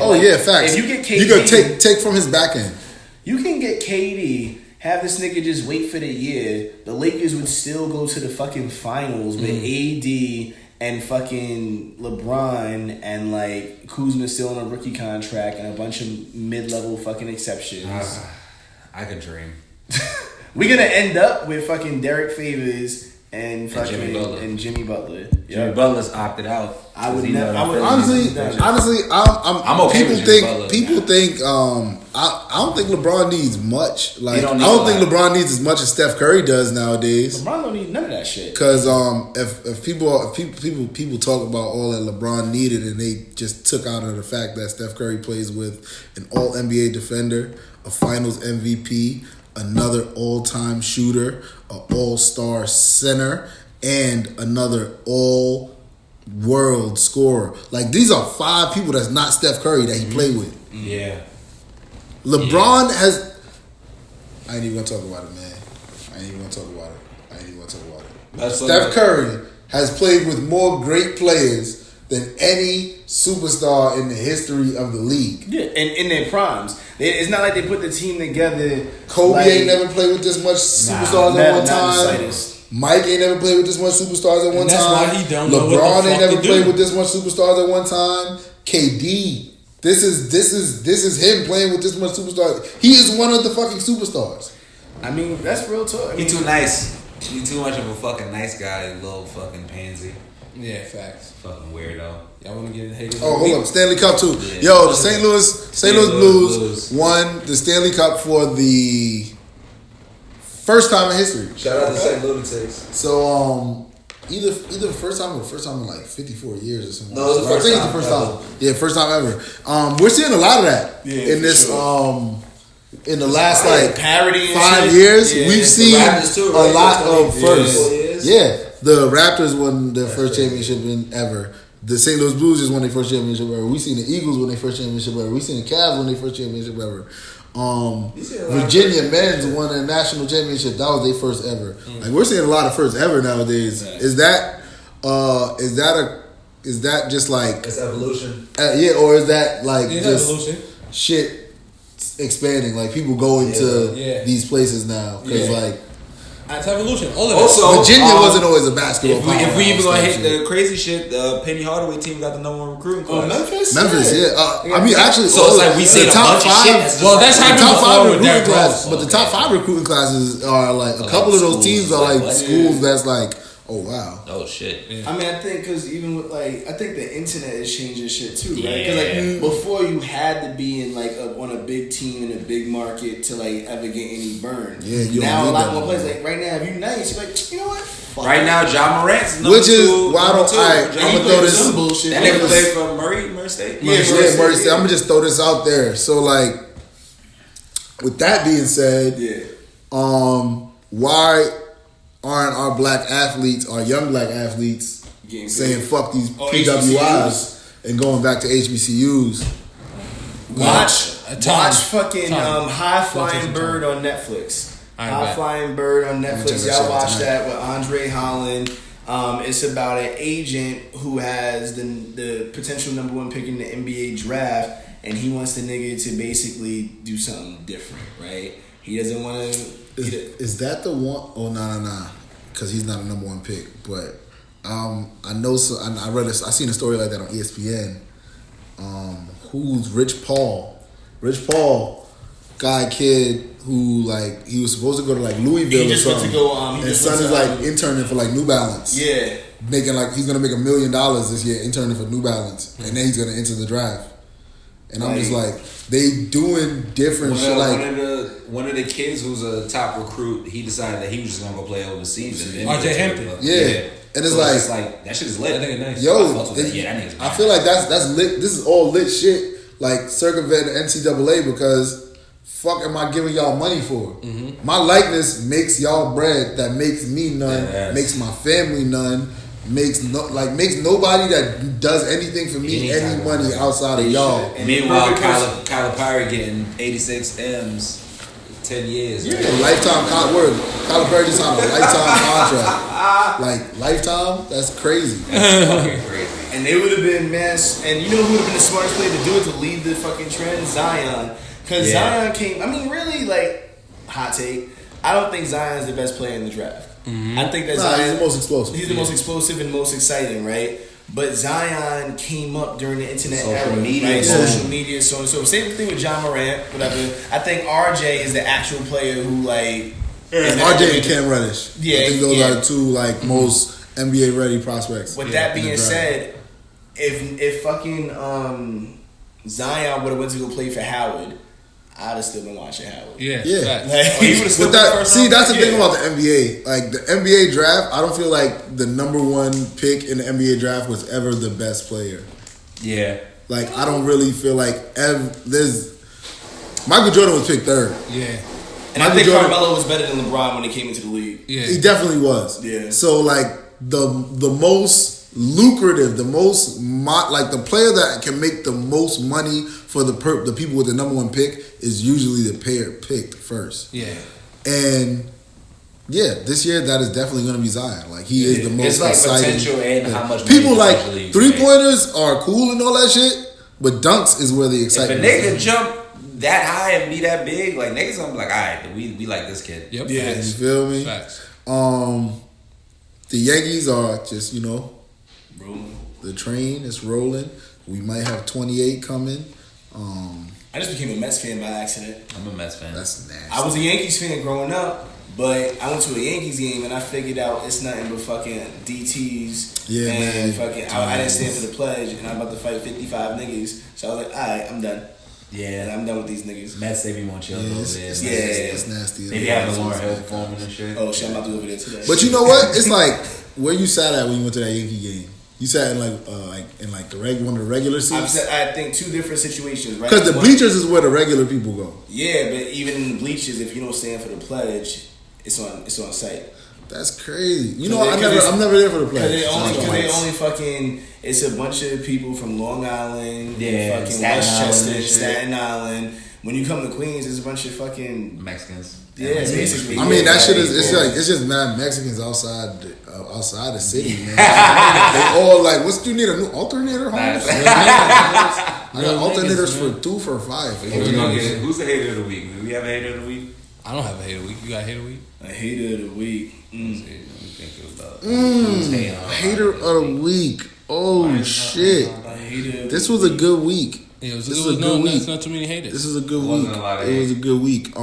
Facts. If you get KD, you could take from his back end. You can get KD, have this nigga just wait for the year. The Lakers would still go to the fucking finals with AD and fucking LeBron and like Kuzma still on a rookie contract and a bunch of mid-level fucking exceptions. I could dream. We're gonna end up with fucking Derek Favors and fucking Jimmy Butler. Jimmy Butler's opted out. I would never. Honestly, I'm okay with Jimmy Butler. People think I don't think LeBron needs much. Like I don't don't think LeBron needs as much as Steph Curry does nowadays. LeBron don't need none of that shit. Because if people talk about all that LeBron needed and they just took out of the fact that Steph Curry plays with an All NBA defender, a Finals MVP, another all-time shooter, an all-star center, and another all-world scorer. Like, these are 5 people that's not Steph Curry that he played with. Yeah. LeBron has... I ain't even going to talk about it, man. I ain't even going to talk about it. Steph Curry has played with more great players than any superstar in the history of the league. Yeah, and in their primes. It's not like they put the team together. Kobe ain't never played with this much superstars at one time. Mike ain't never played with this much superstars at one time. Why he don't know LeBron what the ain't fuck never to played do. with this much superstars at one time. KD. This is him playing with this much superstars. He is one of the fucking superstars. I mean, that's real talk. He too nice. He too much of a fucking nice guy, little fucking pansy. Yeah, facts. Fucking weirdo. Y'all want to get haters? Oh, hold up. Stanley Cup too. Yeah. Yo, the St. Louis Blues won the Stanley Cup for the first time in history. Shout out to St. Lunatics. So either the first time or the first time in like 54 years or something. No, it was the first I think time it's the first ever. time. Yeah, first time ever. We're seeing a lot of that in this in the last like parody 5 years. Yeah. We've seen too, a right? lot of firsts. Yeah. The Raptors won their first championship ever. The St. Louis Blues just won their first championship ever. We seen the Eagles win their first championship ever. We seen the Cavs win their first championship ever. Virginia men's won a national championship. That was their first ever. Like, we're seeing a lot of first ever nowadays. Yeah. Is that just like it's evolution? Or is that like just evolution. Shit expanding? Like, people go into these places now because like. It's evolution. All of Also, Virginia wasn't always a basketball. If we even gonna hit the crazy shit, the Penny Hardaway team got the #1 recruiting class. Memphis, yeah. I mean, actually, so it's like we see the a top bunch of shit. Well, that's happened top before 5 with Derrick recruiting classes, Rose. but the top 5 recruiting classes are like a couple of those teams are like schools that's like, oh wow, oh shit. Yeah. I mean, I think because even with like, I think the internet is changing shit too, right? Because like before, you had to be in like on a big team in a big market to like ever get any burn. Yeah, you now a lot more players like right now, if you nice, you're like, you know what? Fuck right now, Ja Morant's which is why I'm gonna throw this bullshit. That nigga played for Murray State. Murray State. I'm gonna just throw this out there. So like, with that being said, why aren't our black athletes, our young black athletes, saying fuck these PWIs and going back to HBCUs? Watch fucking High Flying Bird on Netflix. High Flying Bird on Netflix. Y'all watch that with Andre Holland. It's about an agent who has the potential #1 pick in the NBA draft, and he wants the nigga to basically do something different, right? He doesn't want to. Is that the one? Oh no, because he's not a #1 pick. But I know. So I read. I seen a story like that on ESPN. Who's Rich Paul? Rich Paul, kid who like he was supposed to go to like Louisville. He just or went something. to go. His son is like interning for like New Balance. Yeah. making like he's gonna make $1 million this year interning for New Balance, and then he's gonna enter the draft. And I'm just like, they doing different shit. Like one of the kids who's a top recruit, he decided that he was just gonna go play overseas. And RJ Hampton. Yeah. And it's so like that shit is lit. I think it's nice. Yo, that nigga's I feel like that's lit. This is all lit shit. Like circumvent the NCAA because fuck am I giving y'all money for? Mm-hmm. My likeness makes y'all bread that makes me none, makes my family none, makes nobody that does anything for me any money outside of y'all. Meanwhile, Calipari getting 86 M's. 10 years. Yeah, lifetime Kyler Perry just signed a lifetime contract. Like lifetime, that's crazy. That's fucking crazy. And they would have been and you know who would have been the smartest player to do it to lead the fucking trend? Zion. Because Zion came. I mean, really, like hot take. I don't think Zion is the best player in the draft. Mm-hmm. I think that Zion he's the most explosive. He's the most explosive and most exciting, right? But Zion came up during the internet social era, media, right? Social media, so on and so forth. Same thing with John Morant, whatever. I think RJ is the actual player who like. RJ and Cam Reddish. Yeah, I think those are the two like most NBA ready prospects. With that being said, if fucking Zion would have went to go play for Howard, I'd have still been watching Howard. Yeah. Like, he would've still been first see, round. that's the thing about the NBA. Like the NBA draft, I don't feel like the number one pick in the NBA draft was ever the best player. Yeah. Like I don't really feel like there's Michael Jordan was picked third. Yeah. And I think Carmelo was better than LeBron when he came into the league. Yeah. He definitely was. Yeah. So like the most lucrative, the player that can make the most money for the people with the number one pick is usually the player picked first. Yeah. And this year that is definitely going to be Zion. Like he is the most exciting. Potential and how much people like 3-pointers are cool and all that shit, but dunks is where the excitement. If a nigga jump that high and be that big, like niggas gonna be like, all right, we like this kid. Yep. Yeah, you feel me? Facts. The Yankees are just rolling. The train is rolling. We might have 28 coming. I just became a Mets fan by accident. I'm a Mets fan. That's nasty. I was a Yankees fan growing up, but I went to a Yankees game and I figured out it's nothing but fucking DTs. Yeah, and man. fucking I didn't stand for the pledge and I'm about to fight 55 niggas. So I was like, alright, I'm done. Yeah, and I'm done with these niggas. Mets, they be more chill over there. It's nasty. They be having Lauren Hill performing and shit. Oh shit, I'm about to go over there today. But you know what? It's like where you sat at when you went to that Yankee game. You sat in one of the regular seats. I think two different situations, right? Because the bleachers is where the regular people go. Yeah, but even in the bleachers, if you don't stand for the pledge, it's on site. That's crazy. You know, I'm never there for the pledge. Because they only fucking. It's a bunch of people from Long Island, fucking Staten Westchester, Staten Island. When you come to Queens, there's a bunch of fucking Mexicans. Yeah, basically. I mean, that shit is. It's just mad Mexicans outside the city, man. They all like, do you need a new alternator, homes? I got alternators for 2 for $5. Who's the hater of the week? Do we have a hater of the week? I don't have a hater of the week. You got a hater of the week? A hater of the week. Hater of the week. Oh shit! This was a good week. Yeah, it was a good week. It's not too many haters. This is a good week. It was a good week.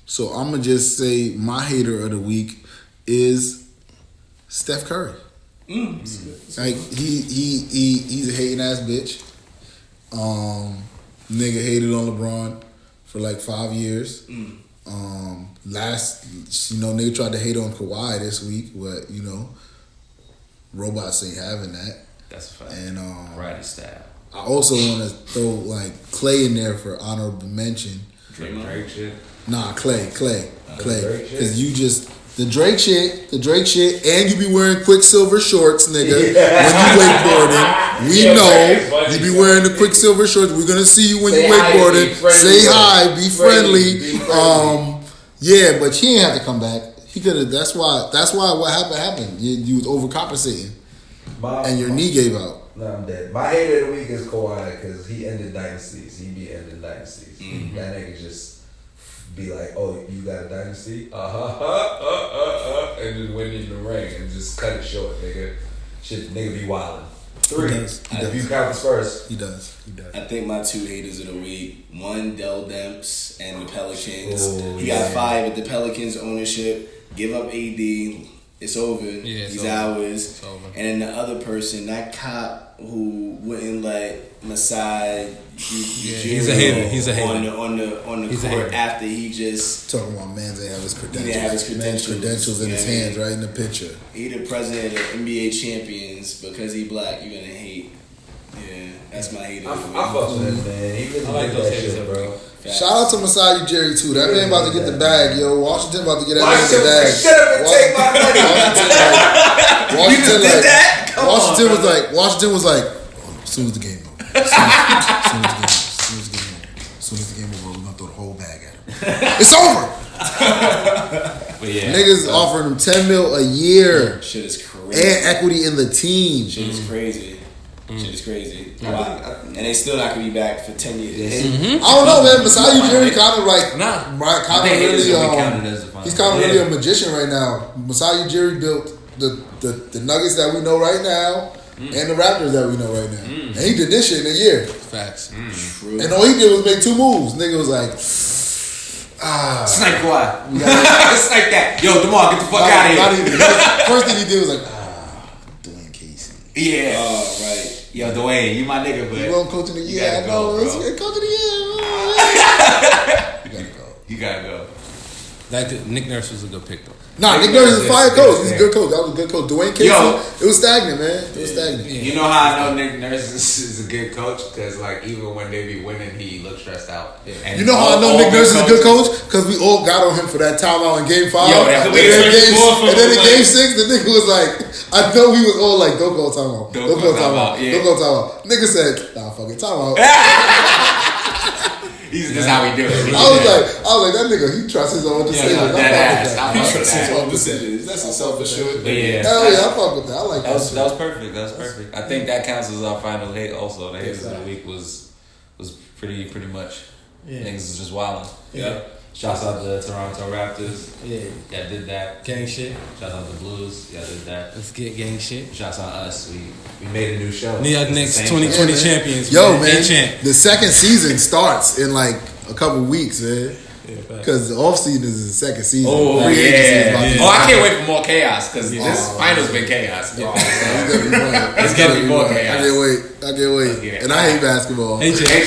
So I'm gonna just say my hater of the week is Steph Curry. Like he's a hating ass bitch. Nigga hated on LeBron for like 5 years. Nigga tried to hate on Kawhi this week, but robots ain't having that. That's a fact. And Righty style. I also want to throw like Clay in there for honorable mention. Drake shit. Nah, Clay, because you just the Drake shit, and you be wearing Quicksilver shorts, nigga. When you wakeboarding, we know you be wearing the Quicksilver shorts. We're gonna see you when you wakeboarding. Say hi, be friendly. Yeah, but he ain't have to come back. He could have. That's why what happened. You was overcompensating, and your knee gave out. No, I'm dead. My hater of the week is Kawhi because he ended dynasties. He be ending dynasties. That nigga just be like, "Oh, you got a dynasty? And just win in the ring and just cut it short, nigga. Shit, nigga be wildin'. 3. If you count the Spurs, he does. I think my 2 haters of the week: one, Dell Demps and the Pelicans. He got 5 at the Pelicans ownership. Give up AD. it's over. Yeah, He's ours. It's over. And then the other person, that cop who wouldn't let Masai he's a hater. He's a hater. on the court after he just Talking about man ain't have his credentials. He didn't have his Man's credentials in his hands, right in the picture. He the president of the NBA champions because he black. You gonna hate? Yeah, that's my hater. I fuck with that man. He really like did those that haters, shit, bro. Shout out to Masai Ujiri too. That man about to get the bag, yo. Washington about to get that man the bag. Shut up and take my money. Washington, did that? Come Washington on, Washington was like, as soon as the game over. As soon as the game over, we're gonna throw the whole bag at him. It's over. But yeah, Niggas offering him $10 million a year. Shit is crazy. And equity in the team. Shit is crazy. Shit is crazy. Wow. And they still not gonna be back for 10 years. I don't know, man. Masai Ujiri kind of like, right, kind of really, he's kind of really a magician right now. Masai Ujiri built the Nuggets that we know right now and the Raptors that we know right now. And he did this shit in a year. Facts. True. And all he did was make 2 moves. Nigga was like, snipe what? Snipe that. Yo, Demar, get the fuck out of here. Not even. First thing he did was like, Dwayne Casey. Yeah. Oh, right. Yo, Dwayne, you my nigga, but You want coach of the year? I know. go, It's coach of the year. you gotta go. Nick Nurse was a good pick though. Nah, Nick Nurse is a fire coach. He's a good coach. That was a good coach. Dwayne Casey, it was stagnant, man. It was stagnant. You know how I know Nick Nurse is a good coach? Because like even when they be winning, he looks stressed out. And You know how I know Nick Nurse is a good coach? Because we all got on him for that timeout in Game 5. Yo, that and then in Game 6, the nigga was like, I know he was all like, don't call timeout. Don't call timeout. Don't call timeout. Nigga said, nah, fuck it, timeout. That's how we do it. I was like, that nigga, he trusts his own decisions. I He fuck with trusts his that. own decisions. That's a self-assured But yeah. Hell yeah, I fuck with that. I like That that. was perfect. That was perfect. I think that counts as our final hate. Also, the haters of the week was pretty much. Niggas was just wilding. Yeah. Shouts out to Toronto Raptors. Yeah. Y'all did that. Gang shit. Shouts out to Blues. Y'all did that. Let's get gang shit. Shouts out us. We made a new show. New York It's the Knicks same 2020 show. champions. Yo, man, A-champ. the second season starts in like a couple weeks, man. Because the off season is the second season. Oh, Free agency is about to yeah. be- Oh, I can't wait for more chaos because this finals been chaos. It's gonna be more fun. chaos. I can't wait. Let's get it. And I hate basketball. Hey, Jay. Hey.